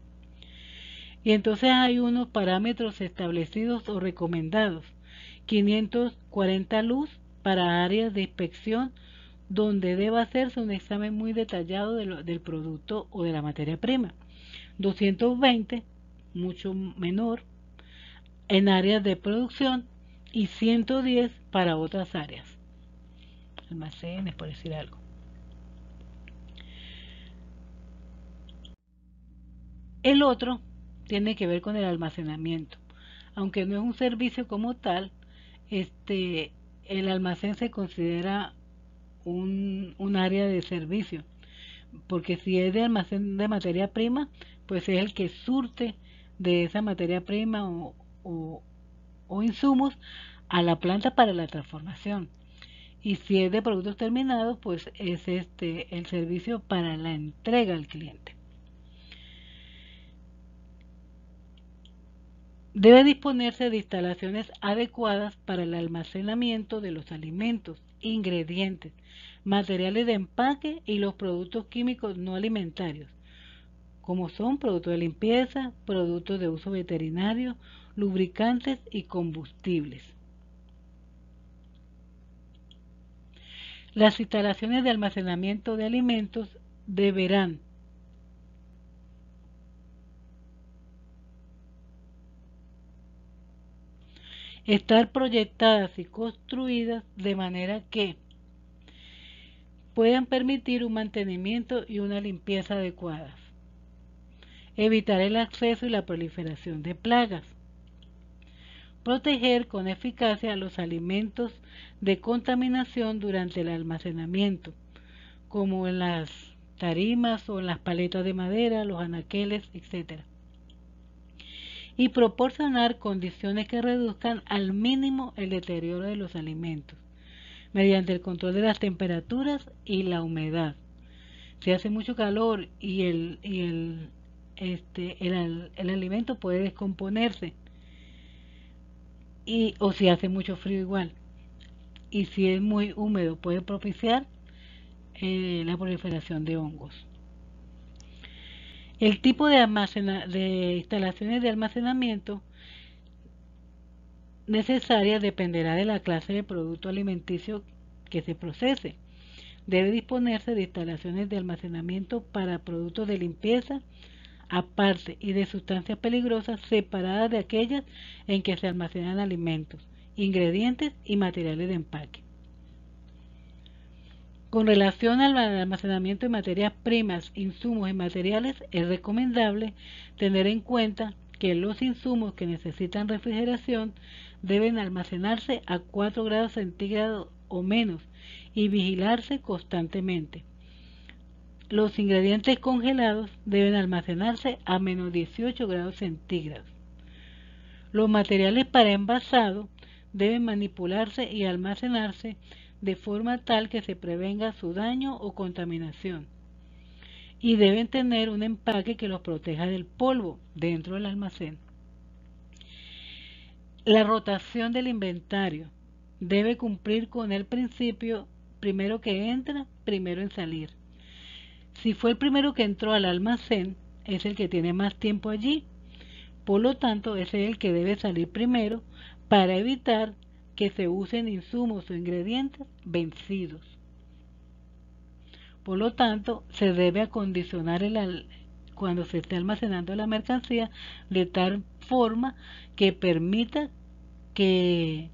Y entonces hay unos parámetros establecidos o recomendados. 540 lux para áreas de inspección donde deba hacerse un examen muy detallado del producto o de la materia prima. 220, mucho menor, en áreas de producción y 110 para otras áreas, almacenes, por decir algo. El otro tiene que ver con el almacenamiento. Aunque no es un servicio como tal, el almacén se considera un área de servicio, porque si es de almacén de materia prima, pues es el que surte de esa materia prima o, o insumos a la planta para la transformación. Y si es de productos terminados, pues es el servicio para la entrega al cliente. Debe disponerse de instalaciones adecuadas para el almacenamiento de los alimentos, ingredientes, materiales de empaque y los productos químicos no alimentarios, como son productos de limpieza, productos de uso veterinario, lubricantes y combustibles. Las instalaciones de almacenamiento de alimentos deberán estar proyectadas y construidas de manera que puedan permitir un mantenimiento y una limpieza adecuadas, evitar el acceso y la proliferación de plagas, proteger con eficacia los alimentos de contaminación durante el almacenamiento, como en las tarimas o en las paletas de madera, los anaqueles, etc. y proporcionar condiciones que reduzcan al mínimo el deterioro de los alimentos, mediante el control de las temperaturas y la humedad. Si hace mucho calor y el alimento puede descomponerse, o si hace mucho frío igual. Y si es muy húmedo puede propiciar la proliferación de hongos. El tipo de instalaciones de almacenamiento necesaria dependerá de la clase de producto alimenticio que se procese. Debe disponerse de instalaciones de almacenamiento para productos de limpieza aparte y de sustancias peligrosas separadas de aquellas en que se almacenan alimentos, ingredientes y materiales de empaque. Con relación al almacenamiento de materias primas, insumos y materiales, es recomendable tener en cuenta que los insumos que necesitan refrigeración deben almacenarse a 4 grados centígrados o menos y vigilarse constantemente. Los ingredientes congelados deben almacenarse a menos 18 grados centígrados. Los materiales para envasado deben manipularse y almacenarse de forma tal que se prevenga su daño o contaminación, y deben tener un empaque que los proteja del polvo dentro del almacén. La rotación del inventario debe cumplir con el principio primero que entra, primero en salir. Si fue el primero que entró al almacén, es el que tiene más tiempo allí, por lo tanto es el que debe salir primero para evitar que se usen insumos o ingredientes vencidos. Por lo tanto, se debe acondicionar cuando se esté almacenando la mercancía de tal forma que permita que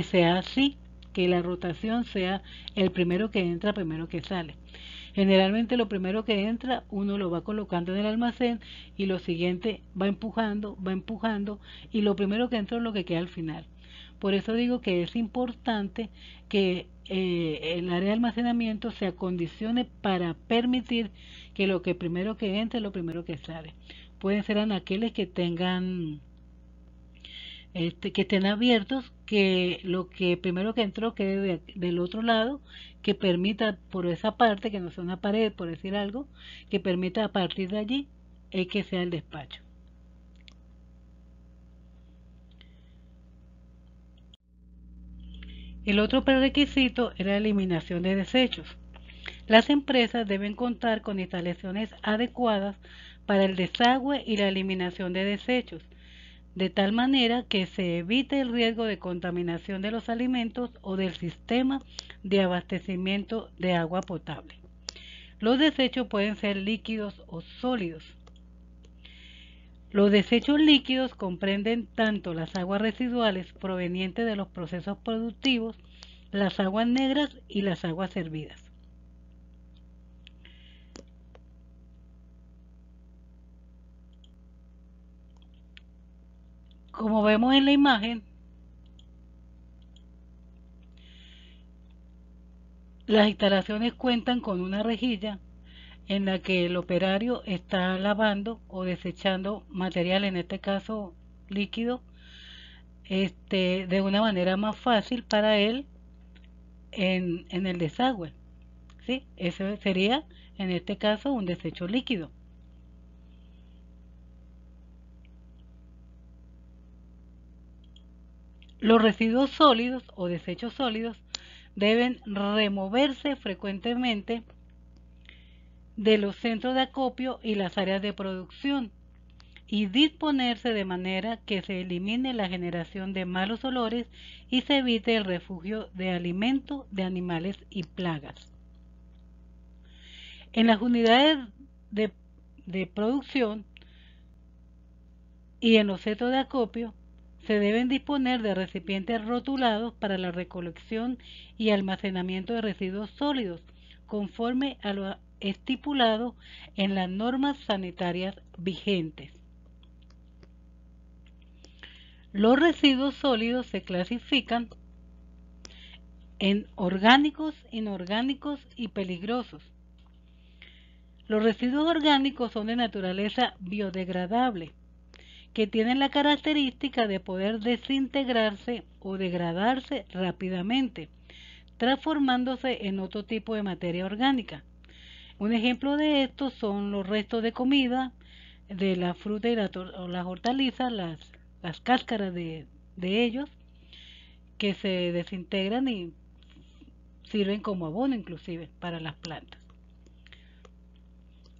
sea así, que la rotación sea el primero que entra, primero que sale. Generalmente lo primero que entra uno lo va colocando en el almacén y lo siguiente va empujando y lo primero que entra es lo que queda al final. Por eso digo que es importante que el área de almacenamiento se acondicione para permitir que lo que primero que entre es lo primero que sale. Pueden ser anaqueles que tengan que estén abiertos, que lo que primero que entró quede del otro lado, que permita por esa parte, que no sea una pared, por decir algo, que permita a partir de allí que sea el despacho. El otro prerequisito es la eliminación de desechos. Las empresas deben contar con instalaciones adecuadas para el desagüe y la eliminación de desechos, de tal manera que se evite el riesgo de contaminación de los alimentos o del sistema de abastecimiento de agua potable. Los desechos pueden ser líquidos o sólidos. Los desechos líquidos comprenden tanto las aguas residuales provenientes de los procesos productivos, las aguas negras y las aguas hervidas. Como vemos en la imagen, las instalaciones cuentan con una rejilla en la que el operario está lavando o desechando material, en este caso líquido, de una manera más fácil para él en el desagüe. ¿Sí? Eso sería, en este caso, un desecho líquido. Los residuos sólidos o desechos sólidos deben removerse frecuentemente de los centros de acopio y las áreas de producción y disponerse de manera que se elimine la generación de malos olores y se evite el refugio de alimentos de animales y plagas. En las unidades de producción y en los centros de acopio se deben disponer de recipientes rotulados para la recolección y almacenamiento de residuos sólidos, conforme a lo estipulado en las normas sanitarias vigentes. Los residuos sólidos se clasifican en orgánicos, inorgánicos y peligrosos. Los residuos orgánicos son de naturaleza biodegradable, que tienen la característica de poder desintegrarse o degradarse rápidamente, transformándose en otro tipo de materia orgánica. Un ejemplo de esto son los restos de comida, de la fruta y o las hortalizas, las cáscaras de ellos, que se desintegran y sirven como abono inclusive para las plantas.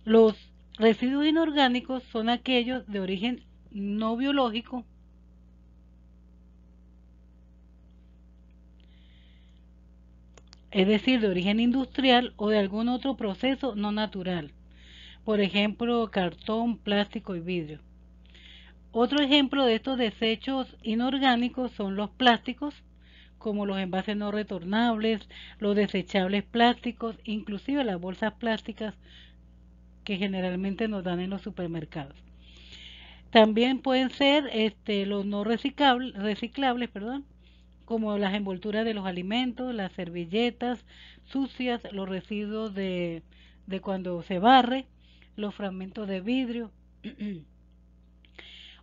Los residuos inorgánicos son aquellos de origen no biológico, es decir, de origen industrial o de algún otro proceso no natural. Por ejemplo, cartón, plástico y vidrio. Otro ejemplo de estos desechos inorgánicos son los plásticos, como los envases no retornables, los desechables plásticos, inclusive las bolsas plásticas que generalmente nos dan en los supermercados. También pueden ser los no reciclables, como las envolturas de los alimentos, las servilletas sucias, los residuos de cuando se barre, los fragmentos de vidrio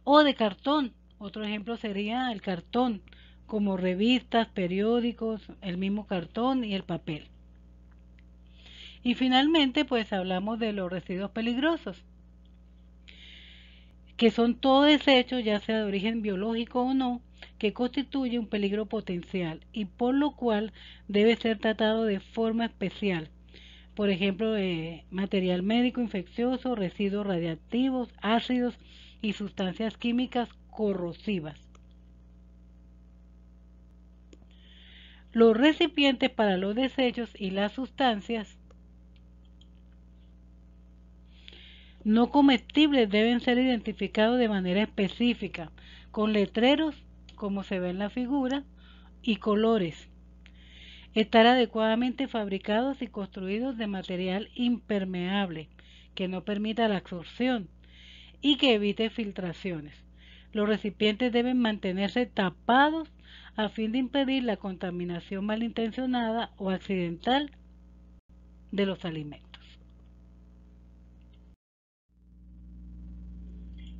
o de cartón. Otro ejemplo sería el cartón, como revistas, periódicos, el mismo cartón y el papel. Y finalmente, pues hablamos de los residuos peligrosos, que son todo desecho, ya sea de origen biológico o no, que constituye un peligro potencial y por lo cual debe ser tratado de forma especial. Por ejemplo, material médico infeccioso, residuos radiactivos, ácidos y sustancias químicas corrosivas. Los recipientes para los desechos y las sustancias no comestibles deben ser identificados de manera específica, con letreros, como se ve en la figura, y colores. Estar adecuadamente fabricados y construidos de material impermeable, que no permita la absorción y que evite filtraciones. Los recipientes deben mantenerse tapados a fin de impedir la contaminación malintencionada o accidental de los alimentos.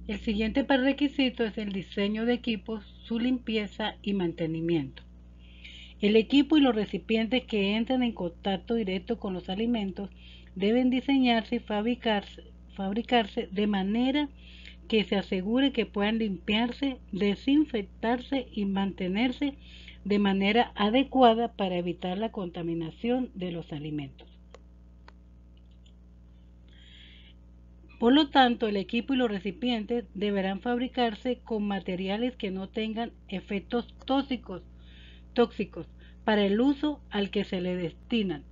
El siguiente prerequisito es el diseño de equipos, su limpieza y mantenimiento. El equipo y los recipientes que entran en contacto directo con los alimentos deben diseñarse y fabricarse de manera que se asegure que puedan limpiarse, desinfectarse y mantenerse de manera adecuada para evitar la contaminación de los alimentos. Por lo tanto, el equipo y los recipientes deberán fabricarse con materiales que no tengan efectos tóxicos para el uso al que se le destinan.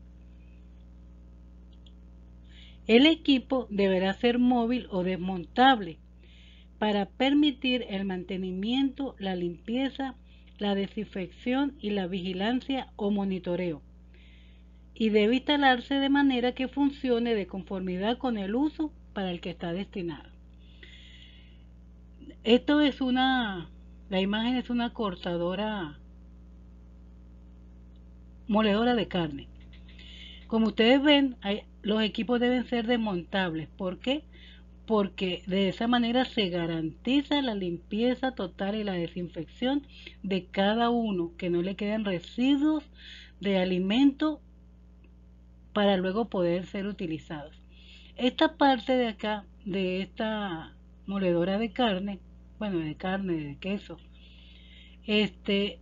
El equipo deberá ser móvil o desmontable para permitir el mantenimiento, la limpieza, la desinfección y la vigilancia o monitoreo. Y debe instalarse de manera que funcione de conformidad con el uso para el que está destinado. La imagen es una moledora de carne. Como ustedes ven, los equipos deben ser desmontables. ¿Por qué? Porque de esa manera se garantiza la limpieza total y la desinfección de cada uno, que no le queden residuos de alimento para luego poder ser utilizados. Esta parte de acá, de esta moledora de carne, de queso,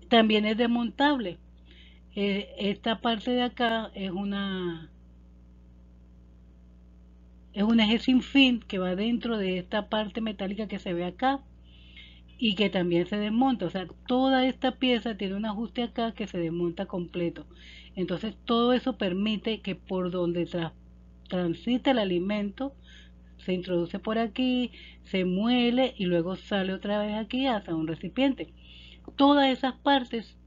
también es desmontable. Esta parte de acá es un eje sin fin que va dentro de esta parte metálica que se ve acá y que también se desmonta. O sea, toda esta pieza tiene un ajuste acá que se desmonta completo. Entonces todo eso permite que por donde transita el alimento se introduce por aquí, se muele y luego sale otra vez aquí hasta un recipiente. Todas esas partes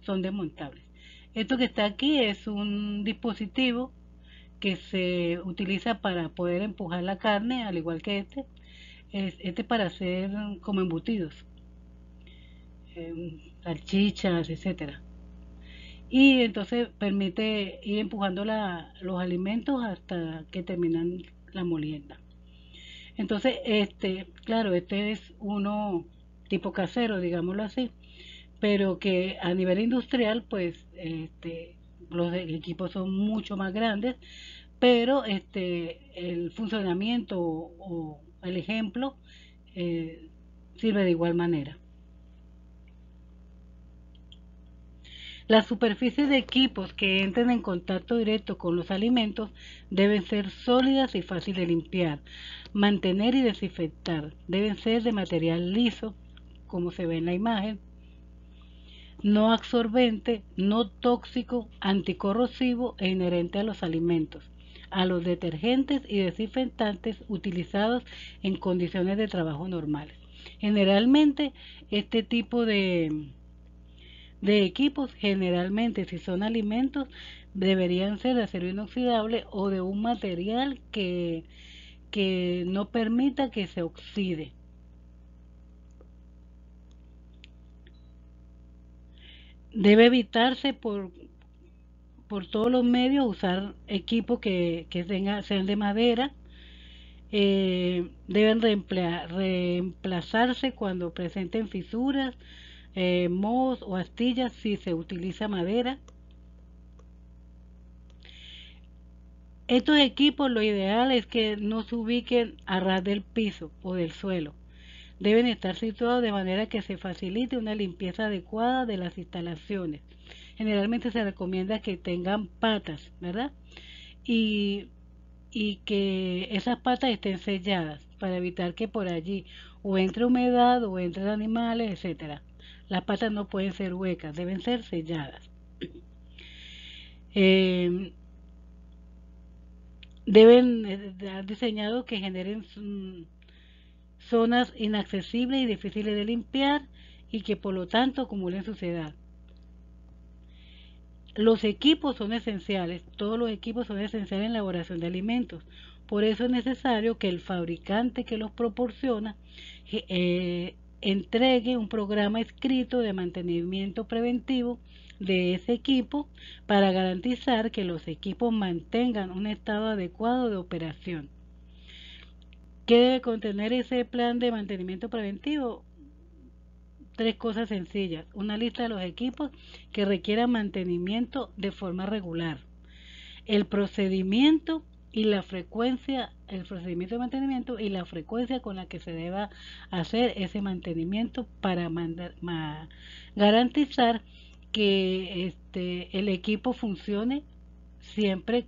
son desmontables. Esto que está aquí es un dispositivo que se utiliza para poder empujar la carne, al igual que este para hacer como embutidos, salchichas, etcétera. Y entonces permite ir empujando los alimentos hasta que terminan la molienda. Entonces, claro, este es uno tipo casero, digámoslo así, pero que a nivel industrial, pues, los equipos son mucho más grandes, pero el funcionamiento o el ejemplo eh, sirve de igual manera. Las superficies de equipos que entren en contacto directo con los alimentos deben ser sólidas y fáciles de limpiar, mantener y desinfectar. Deben ser de material liso, como se ve en la imagen, no absorbente, no tóxico, anticorrosivo e inherente a los alimentos, a los detergentes y desinfectantes utilizados en condiciones de trabajo normales. Generalmente, este tipo de equipos, generalmente si son alimentos, deberían ser de acero inoxidable o de un material que no permita que se oxide. Debe evitarse por todos los medios usar equipos que sean de madera. Deben reemplazarse cuando presenten fisuras, mohos o astillas si se utiliza madera. Estos equipos lo ideal es que no se ubiquen a ras del piso o del suelo. Deben estar situados de manera que se facilite una limpieza adecuada de las instalaciones. Generalmente se recomienda que tengan patas, ¿verdad? Y, y que esas patas estén selladas para evitar que por allí o entre humedad o entre animales, etcétera. Las patas no pueden ser huecas, deben ser selladas. Eh, Deben estar diseñados que generen zonas inaccesibles y difíciles de limpiar y que por lo tanto acumulen suciedad. Los equipos son esenciales, todos los equipos son esenciales en la elaboración de alimentos. Por eso es necesario que el fabricante que los proporciona entregue un programa escrito de mantenimiento preventivo de ese equipo para garantizar que los equipos mantengan un estado adecuado de operación. ¿Qué debe contener ese plan de mantenimiento preventivo? Tres cosas sencillas. Una lista de los equipos que requieran mantenimiento de forma regular. El procedimiento y la frecuencia, el procedimiento de mantenimiento y la frecuencia con la que se deba hacer ese mantenimiento para garantizar que el equipo funcione siempre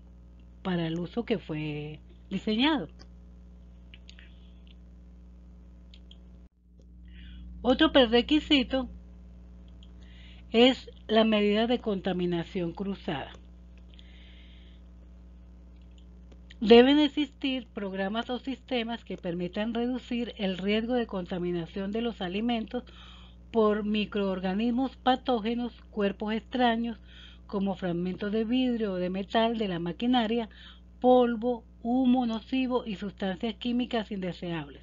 para el uso que fue diseñado. Otro prerequisito es la medida de contaminación cruzada. Deben existir programas o sistemas que permitan reducir el riesgo de contaminación de los alimentos por microorganismos patógenos, cuerpos extraños, como fragmentos de vidrio o de metal de la maquinaria, polvo, humo nocivo y sustancias químicas indeseables.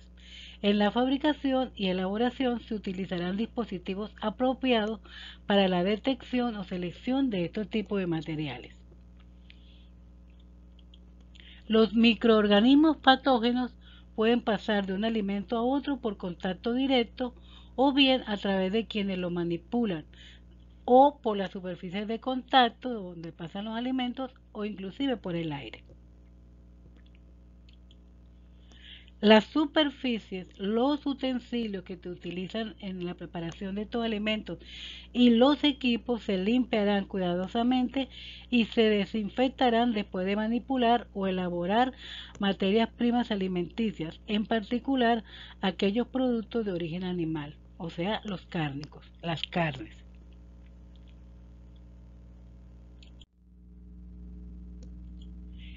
En la fabricación y elaboración se utilizarán dispositivos apropiados para la detección o selección de estos tipos de materiales. Los microorganismos patógenos pueden pasar de un alimento a otro por contacto directo o bien a través de quienes lo manipulan o por las superficies de contacto donde pasan los alimentos o inclusive por el aire. Las superficies, los utensilios que se utilizan en la preparación de estos alimentos y los equipos se limpiarán cuidadosamente y se desinfectarán después de manipular o elaborar materias primas alimenticias, en particular aquellos productos de origen animal, o sea, los cárnicos, las carnes.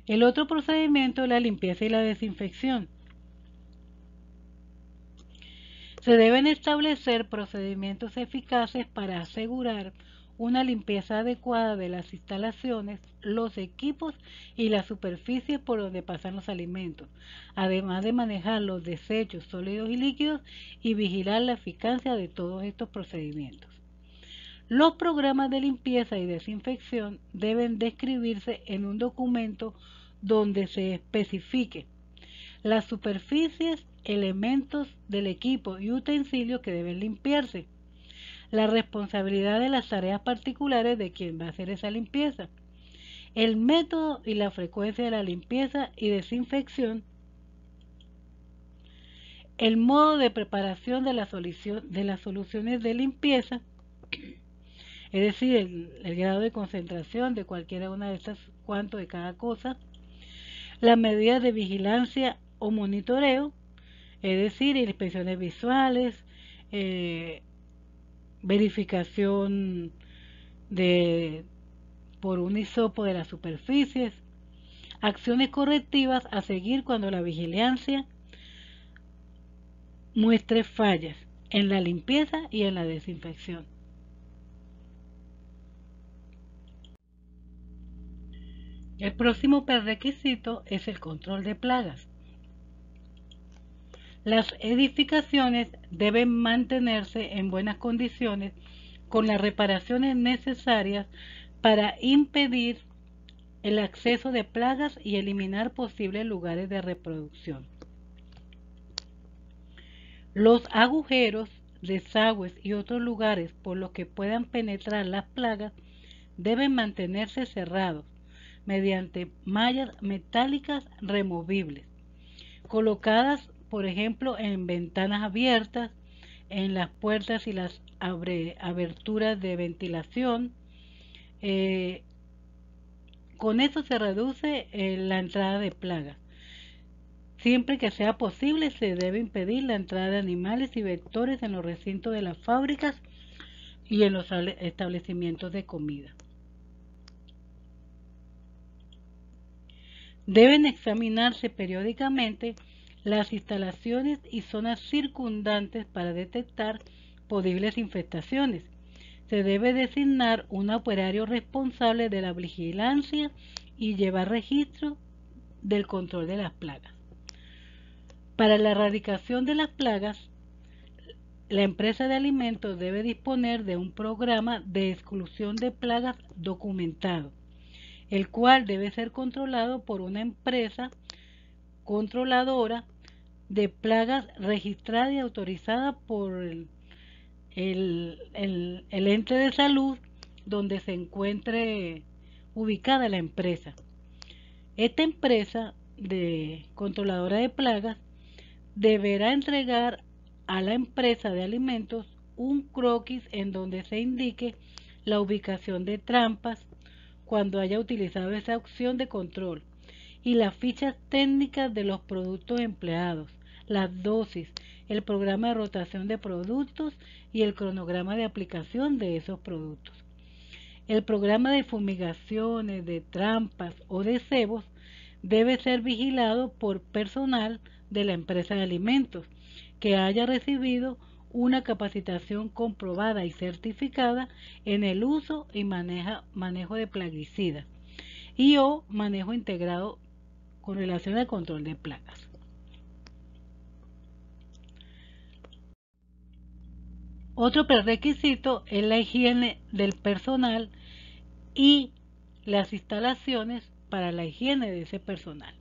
El otro procedimiento es la limpieza y la desinfección. Se deben establecer procedimientos eficaces para asegurar una limpieza adecuada de las instalaciones, los equipos y las superficies por donde pasan los alimentos, además de manejar los desechos sólidos y líquidos y vigilar la eficacia de todos estos procedimientos. Los programas de limpieza y desinfección deben describirse en un documento donde se especifique las superficies, elementos del equipo y utensilios que deben limpiarse, la responsabilidad de las tareas particulares de quien va a hacer esa limpieza, el método y la frecuencia de la limpieza y desinfección, el modo de preparación de las soluciones de limpieza, es decir, el grado de concentración de cualquiera una de estas, cuánto de cada cosa, las medidas de vigilancia o monitoreo, es decir, inspecciones visuales, verificación por un hisopo de las superficies, acciones correctivas a seguir cuando la vigilancia muestre fallas en la limpieza y en la desinfección. El próximo prerequisito es el control de plagas. Las edificaciones deben mantenerse en buenas condiciones con las reparaciones necesarias para impedir el acceso de plagas y eliminar posibles lugares de reproducción. Los agujeros, desagües y otros lugares por los que puedan penetrar las plagas deben mantenerse cerrados mediante mallas metálicas removibles, colocadas, por ejemplo, en ventanas abiertas, en las puertas y las aberturas de ventilación. Con eso se reduce la entrada de plagas. Siempre que sea posible, se debe impedir la entrada de animales y vectores en los recintos de las fábricas y en los establecimientos de comida. Deben examinarse periódicamente las instalaciones y zonas circundantes para detectar posibles infestaciones. Se debe designar un operario responsable de la vigilancia y llevar registro del control de las plagas. Para la erradicación de las plagas, la empresa de alimentos debe disponer de un programa de exclusión de plagas documentado, el cual debe ser controlado por una empresa controladora de plagas registrada y autorizada por el ente de salud donde se encuentre ubicada la empresa. Esta empresa controladora de plagas deberá entregar a la empresa de alimentos un croquis en donde se indique la ubicación de trampas cuando haya utilizado esa opción de control y las fichas técnicas de los productos empleados, las dosis, el programa de rotación de productos y el cronograma de aplicación de esos productos. El programa de fumigaciones, de trampas o de cebos debe ser vigilado por personal de la empresa de alimentos que haya recibido una capacitación comprobada y certificada en el uso y manejo de plaguicidas y o manejo integrado con relación al control de plagas. Otro prerequisito es la higiene del personal y las instalaciones para la higiene de ese personal.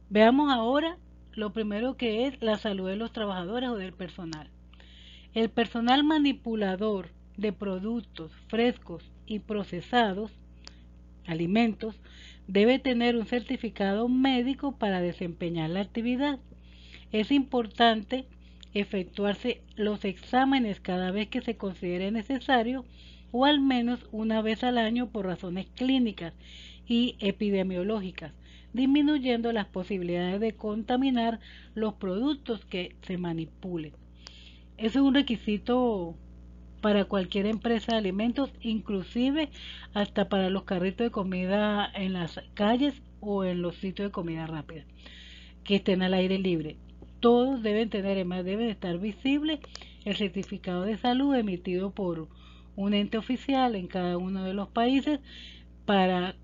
Veamos ahora lo primero que es la salud de los trabajadores o del personal. El personal manipulador de productos frescos y procesados, alimentos, debe tener un certificado médico para desempeñar la actividad. Es importante efectuarse los exámenes cada vez que se considere necesario o al menos una vez al año por razones clínicas y epidemiológicas, disminuyendo las posibilidades de contaminar los productos que se manipulen. Eso es un requisito para cualquier empresa de alimentos, inclusive hasta para los carritos de comida en las calles o en los sitios de comida rápida que estén al aire libre. Todos deben tener, además debe estar visible el certificado de salud emitido por un ente oficial en cada uno de los países para,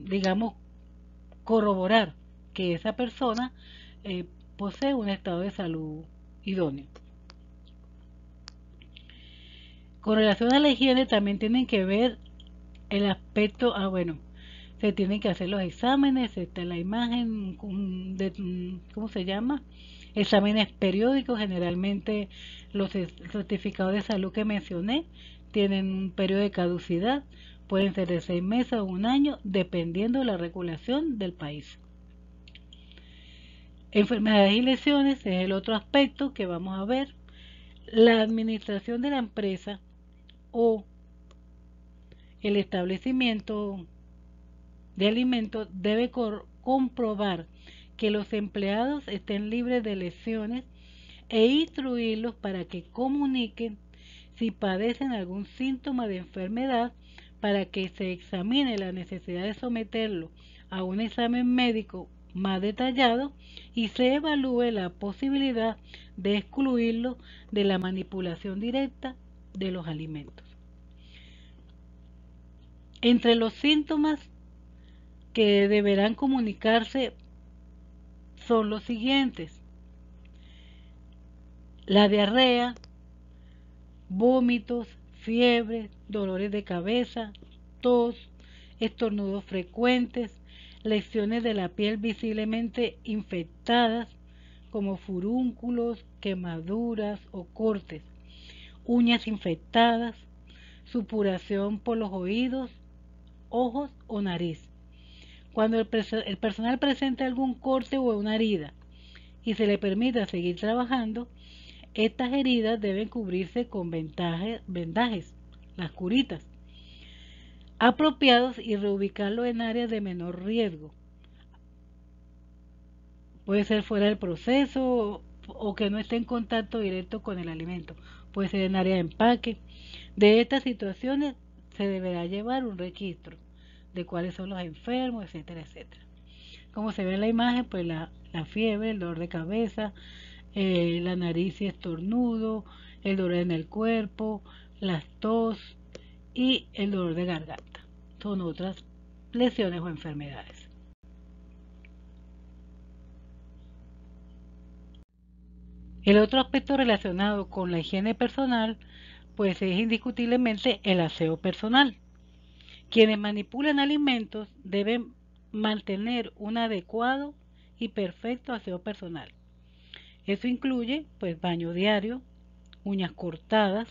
digamos, corroborar que esa persona posee un estado de salud idóneo. Con relación a la higiene también tienen que ver el aspecto, Se tienen que hacer los exámenes, está la imagen, ¿cómo se llama? Exámenes periódicos, generalmente los certificados de salud que mencioné tienen un periodo de caducidad, pueden ser de 6 meses o un año, dependiendo de la regulación del país. Enfermedades y lesiones es el otro aspecto que vamos a ver. La administración de la empresa o el establecimiento de alimentos debe comprobar que los empleados estén libres de lesiones e instruirlos para que comuniquen si padecen algún síntoma de enfermedad, para que se examine la necesidad de someterlo a un examen médico más detallado y se evalúe la posibilidad de excluirlo de la manipulación directa de los alimentos. Entre los síntomas que deberán comunicarse son los siguientes: la diarrea, vómitos, fiebre, dolores de cabeza, tos, estornudos frecuentes, lesiones de la piel visiblemente infectadas como furúnculos, quemaduras o cortes, uñas infectadas, supuración por los oídos, ojos o nariz. Cuando el personal presente algún corte o una herida y se le permita seguir trabajando, estas heridas deben cubrirse con vendajes, las curitas, apropiados y reubicarlo en áreas de menor riesgo. Puede ser fuera del proceso o que no esté en contacto directo con el alimento. Puede ser en área de empaque. De estas situaciones se deberá llevar un registro de cuáles son los enfermos, etcétera, etcétera. Como se ve en la imagen, pues la fiebre, el dolor de cabeza, la nariz y estornudo, el dolor en el cuerpo, la tos y el dolor de garganta. Son otras lesiones o enfermedades. El otro aspecto relacionado con la higiene personal, pues es indiscutiblemente el aseo personal. Quienes manipulan alimentos deben mantener un adecuado y perfecto aseo personal. Eso incluye, pues, baño diario, uñas cortadas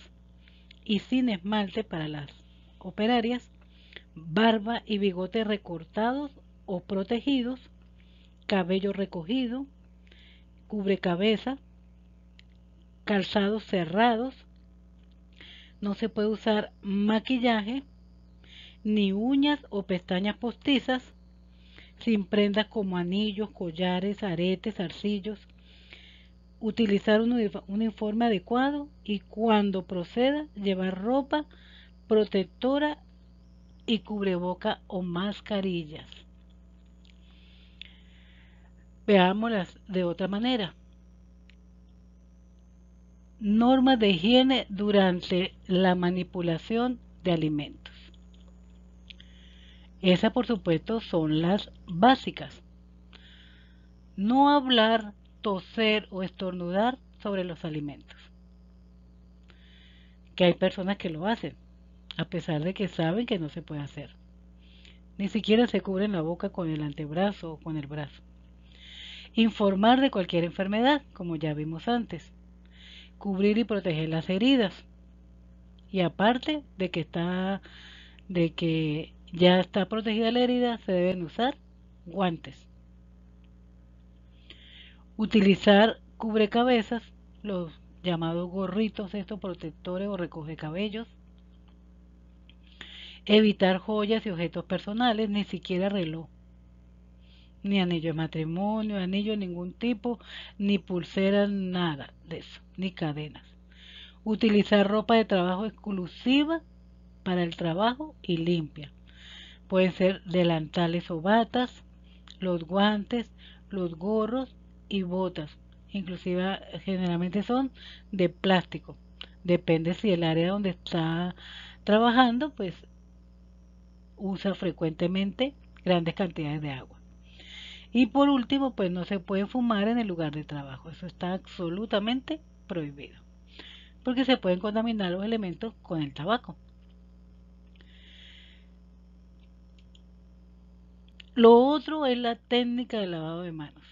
y sin esmalte para las operarias, barba y bigote recortados o protegidos, cabello recogido, cubrecabeza, calzados cerrados. No se puede usar maquillaje, ni uñas o pestañas postizas, sin prendas como anillos, collares, aretes, zarcillos. Utilizar un uniforme adecuado y, cuando proceda, llevar ropa protectora y cubreboca o mascarillas. Veámoslas de otra manera. Normas de higiene durante la manipulación de alimentos. Esas, por supuesto, son las básicas. No hablar, toser o estornudar sobre los alimentos. Que hay personas que lo hacen, a pesar de que saben que no se puede hacer. Ni siquiera se cubren la boca con el antebrazo o con el brazo. Informar de cualquier enfermedad, como ya vimos antes. Cubrir y proteger las heridas. Y aparte de que ya está protegida la herida, se deben usar guantes. Utilizar cubrecabezas, los llamados gorritos, estos protectores o recogecabellos. Evitar joyas y objetos personales, ni siquiera reloj, ni anillo de matrimonio, anillo de ningún tipo, ni pulseras, nada de eso, ni cadenas. Utilizar ropa de trabajo exclusiva para el trabajo y limpia. Pueden ser delantales o batas, los guantes, los gorros y botas. Inclusive generalmente son de plástico. Depende si el área donde está trabajando, pues usa frecuentemente grandes cantidades de agua. Y por último, pues no se puede fumar en el lugar de trabajo. Eso está absolutamente prohibido, porque se pueden contaminar los elementos con el tabaco. Lo otro es la técnica de lavado de manos.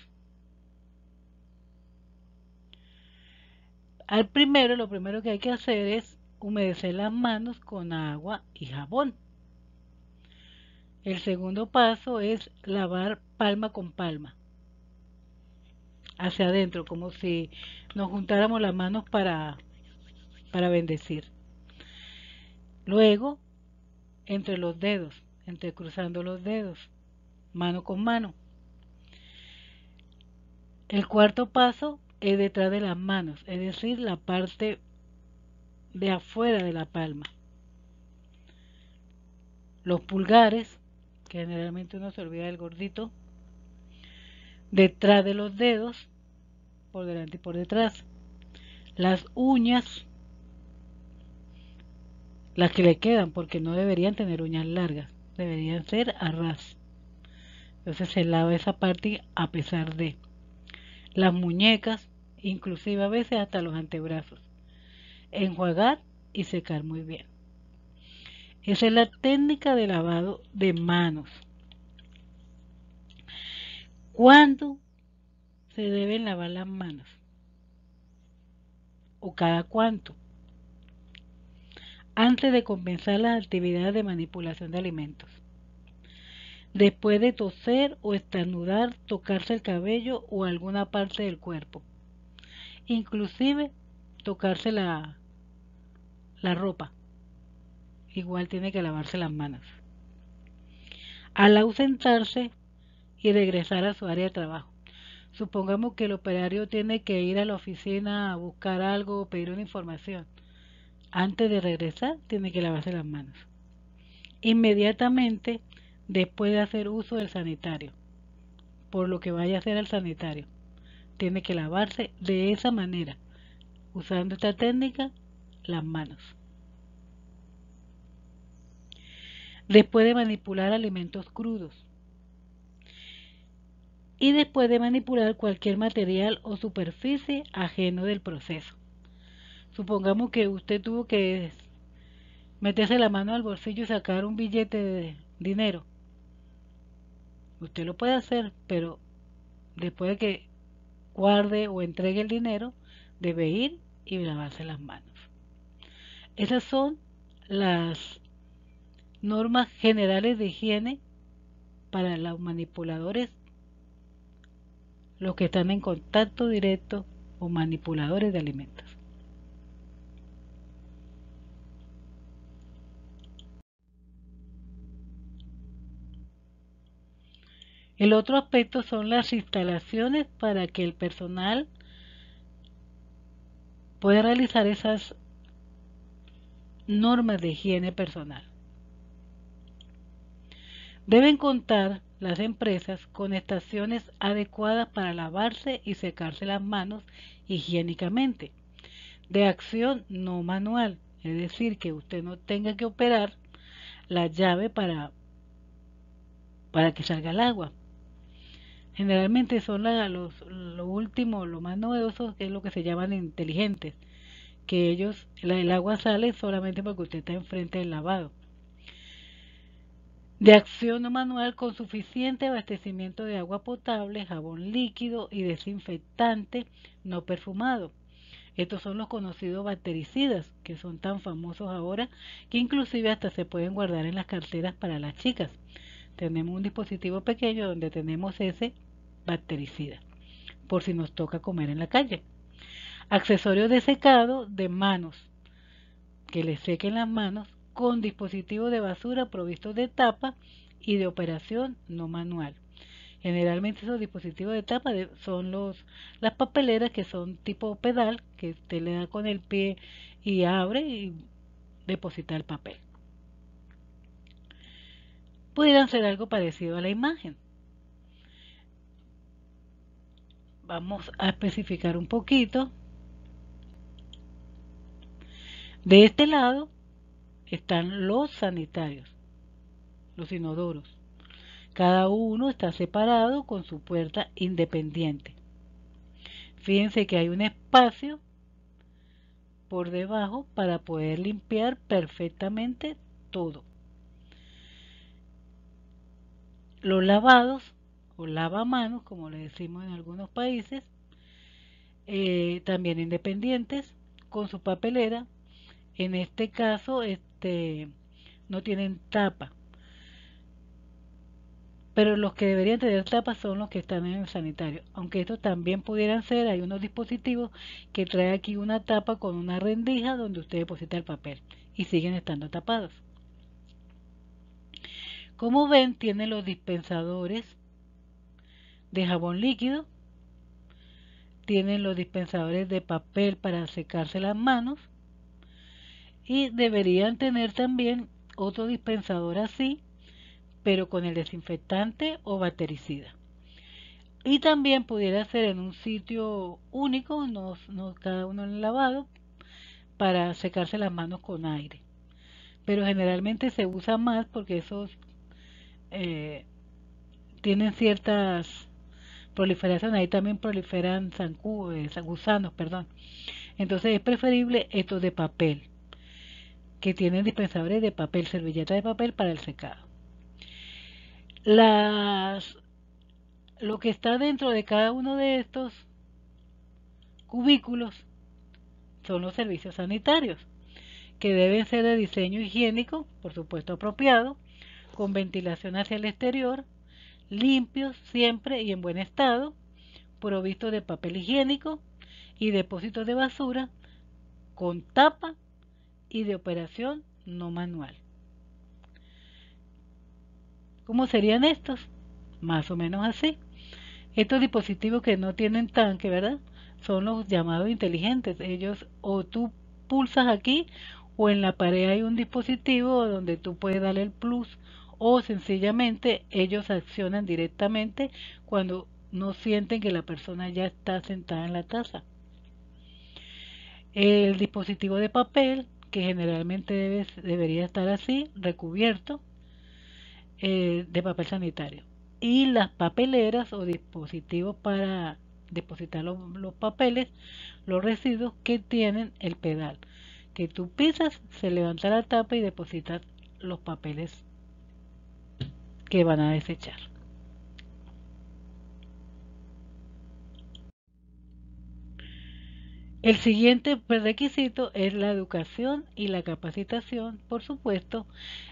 Lo primero que hay que hacer es humedecer las manos con agua y jabón. El segundo paso es lavar palma con palma, hacia adentro, como si nos juntáramos las manos para bendecir. Luego, entre los dedos, entrecruzando los dedos, mano con mano. El cuarto paso es detrás de las manos, es decir, la parte de afuera de la palma. Los pulgares, que generalmente uno se olvida del gordito, detrás de los dedos, por delante y por detrás. Las uñas, las que le quedan, porque no deberían tener uñas largas, deberían ser a ras. Entonces se lava esa parte a pesar de las muñecas, inclusive a veces hasta los antebrazos. Enjuagar y secar muy bien. Esa es la técnica de lavado de manos. ¿Cuándo se deben lavar las manos? ¿O cada cuánto? Antes de comenzar las actividades de manipulación de alimentos. Después de toser o estornudar, tocarse el cabello o alguna parte del cuerpo. Inclusive tocarse la ropa. Igual tiene que lavarse las manos. Al ausentarse y regresar a su área de trabajo. Supongamos que el operario tiene que ir a la oficina a buscar algo o pedir una información. Antes de regresar, tiene que lavarse las manos. Inmediatamente después de hacer uso del sanitario, por lo que vaya a hacer al sanitario, tiene que lavarse de esa manera, usando esta técnica, las manos. Después de manipular alimentos crudos y después de manipular cualquier material o superficie ajeno del proceso. Supongamos que usted tuvo que meterse la mano al bolsillo y sacar un billete de dinero. Usted lo puede hacer, pero después de que guarde o entregue el dinero, debe ir y lavarse las manos. Esas son las normas generales de higiene para los manipuladores, los que están en contacto directo o manipuladores de alimentos. El otro aspecto son las instalaciones para que el personal pueda realizar esas normas de higiene personal. Deben contar las empresas con estaciones adecuadas para lavarse y secarse las manos higiénicamente, de acción no manual, es decir, que usted no tenga que operar la llave para que salga el agua. Generalmente son lo último, lo más novedoso, que es lo que se llaman inteligentes, que el agua sale solamente porque usted está enfrente del lavado. De acción no manual con suficiente abastecimiento de agua potable, jabón líquido y desinfectante no perfumado. Estos son los conocidos bactericidas, que son tan famosos ahora que inclusive hasta se pueden guardar en las carteras para las chicas. Tenemos un dispositivo pequeño donde tenemos ese bactericida, por si nos toca comer en la calle. Accesorios de secado de manos, que le sequen las manos con dispositivos de basura provistos de tapa y de operación no manual. Generalmente esos dispositivos de tapa son las papeleras, que son tipo pedal, que usted le da con el pie y abre y deposita el papel. Pudieran ser algo parecido a la imagen. Vamos a especificar un poquito. De este lado están los sanitarios, los inodoros. Cada uno está separado con su puerta independiente. Fíjense que hay un espacio por debajo para poder limpiar perfectamente todo. Los lavados o lavamanos, como le decimos en algunos países, también independientes, con su papelera. En este caso, no tienen tapa, pero los que deberían tener tapa son los que están en el sanitario. Aunque estos también pudieran ser, hay unos dispositivos que trae aquí una tapa con una rendija donde usted deposita el papel y siguen estando tapados. Como ven, tiene los dispensadores de jabón líquido, tienen los dispensadores de papel para secarse las manos y deberían tener también otro dispensador así, pero con el desinfectante o bactericida. Y también pudiera ser en un sitio único, no cada uno en el lavado, para secarse las manos con aire. Pero generalmente se usa más porque esos eh, tienen ciertas proliferaciones, ahí también proliferan gusanos, perdón. Entonces es preferible estos de papel, que tienen dispensadores de papel, servilletas de papel para el secado. Las, lo que está dentro de cada uno de estos cubículos son los servicios sanitarios, que deben ser de diseño higiénico, por supuesto apropiado, con ventilación hacia el exterior, limpios siempre y en buen estado, provistos de papel higiénico y depósitos de basura con tapa y de operación no manual. ¿Cómo serían estos? Más o menos así. Estos dispositivos que no tienen tanque, ¿verdad? Son los llamados inteligentes. Ellos o tú pulsas aquí o en la pared hay un dispositivo donde tú puedes darle el plus o sencillamente ellos accionan directamente cuando no sienten que la persona ya está sentada en la taza. El dispositivo de papel, que generalmente debería estar así, recubierto, de papel sanitario. Y las papeleras o dispositivos para depositar los papeles, los residuos que tienen el pedal. Que tú pisas, se levanta la tapa y depositas los papeles que van a desechar. El siguiente requisito es la educación y la capacitación, por supuesto,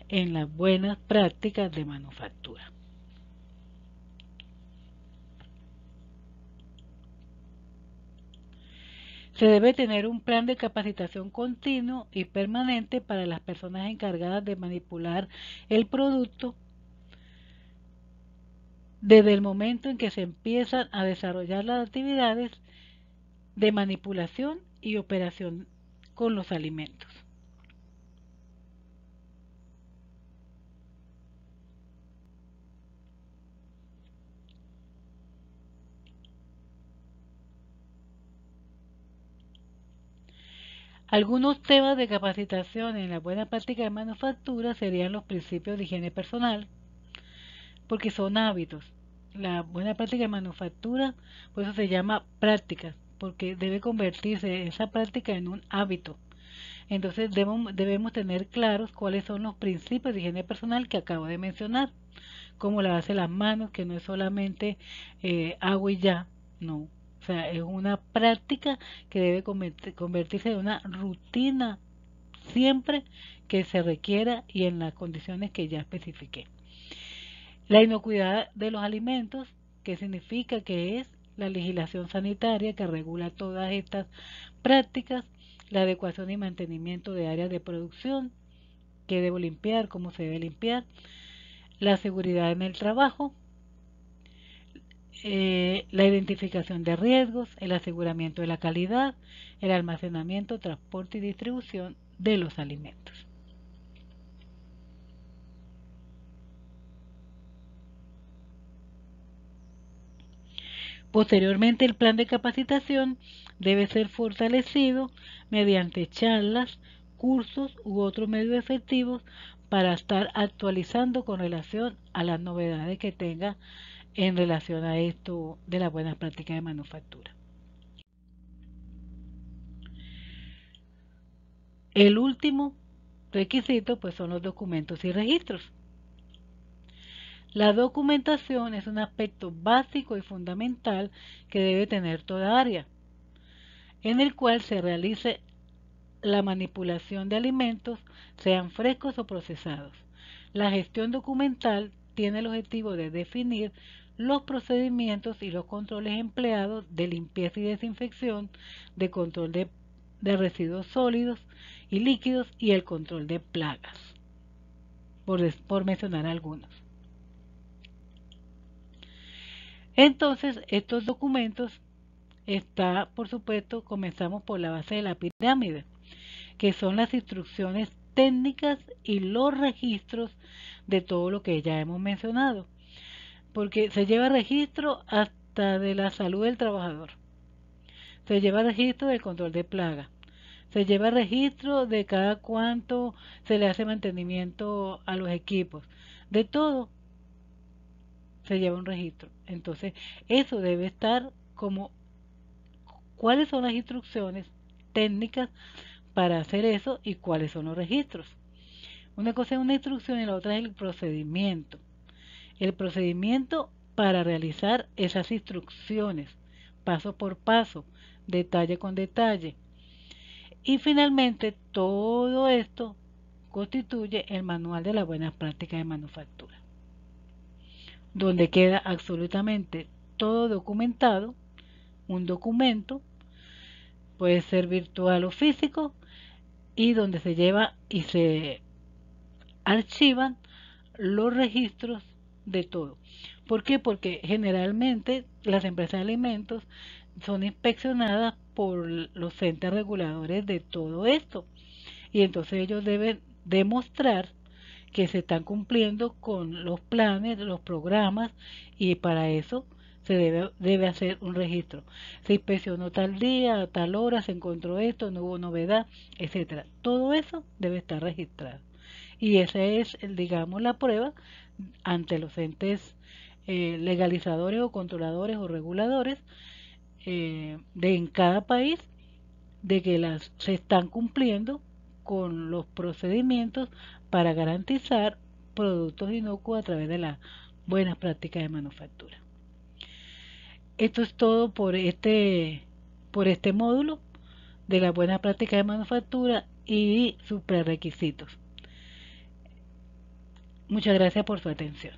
en las buenas prácticas de manufactura. Se debe tener un plan de capacitación continuo y permanente para las personas encargadas de manipular el producto desde el momento en que se empiezan a desarrollar las actividades de manipulación y operación con los alimentos. Algunos temas de capacitación en la buena práctica de manufactura serían los principios de higiene personal, porque son hábitos. La buena práctica de manufactura, por eso se llama práctica, porque debe convertirse esa práctica en un hábito. Entonces debemos tener claros cuáles son los principios de higiene personal que acabo de mencionar, como lavarse las manos, que no es solamente agua y ya, no. O sea, es una práctica que debe convertirse en una rutina siempre que se requiera y en las condiciones que ya especifiqué. La inocuidad de los alimentos, que significa que es la legislación sanitaria que regula todas estas prácticas, la adecuación y mantenimiento de áreas de producción, qué debo limpiar, cómo se debe limpiar, la seguridad en el trabajo, la identificación de riesgos, el aseguramiento de la calidad, el almacenamiento, transporte y distribución de los alimentos. Posteriormente, el plan de capacitación debe ser fortalecido mediante charlas, cursos u otros medios efectivos para estar actualizando con relación a las novedades que tenga en relación a esto de las buenas prácticas de manufactura. El último requisito pues son los documentos y registros. La documentación es un aspecto básico y fundamental que debe tener toda área, en el cual se realice la manipulación de alimentos, sean frescos o procesados. La gestión documental tiene el objetivo de definir los procedimientos y los controles empleados de limpieza y desinfección, de control de residuos sólidos y líquidos y el control de plagas, por mencionar algunos. Entonces, estos documentos por supuesto, comenzamos por la base de la pirámide, que son las instrucciones técnicas y los registros de todo lo que ya hemos mencionado, porque se lleva registro hasta de la salud del trabajador, se lleva registro del control de plaga, se lleva registro de cada cuánto se le hace mantenimiento a los equipos, de todo se lleva un registro. Entonces, eso debe estar como cuáles son las instrucciones técnicas para hacer eso y cuáles son los registros. Una cosa es una instrucción y la otra es el procedimiento. El procedimiento para realizar esas instrucciones, paso por paso, detalle con detalle. Y finalmente, todo esto constituye el manual de las buenas prácticas de manufactura, donde queda absolutamente todo documentado, un documento, puede ser virtual o físico, y donde se lleva y se archivan los registros de todo. ¿Por qué? Porque generalmente las empresas de alimentos son inspeccionadas por los entes reguladores de todo esto, y entonces ellos deben demostrar que se están cumpliendo con los planes, los programas, y para eso se debe hacer un registro. Se inspeccionó tal día, a tal hora, se encontró esto, no hubo novedad, etcétera. Todo eso debe estar registrado. Y esa es, digamos, la prueba ante los entes legalizadores o controladores o reguladores de en cada país, de que se están cumpliendo con los procedimientos para garantizar productos inocuos a través de las buenas prácticas de manufactura. Esto es todo por este módulo de la buena práctica de manufactura y sus prerequisitos. Muchas gracias por su atención.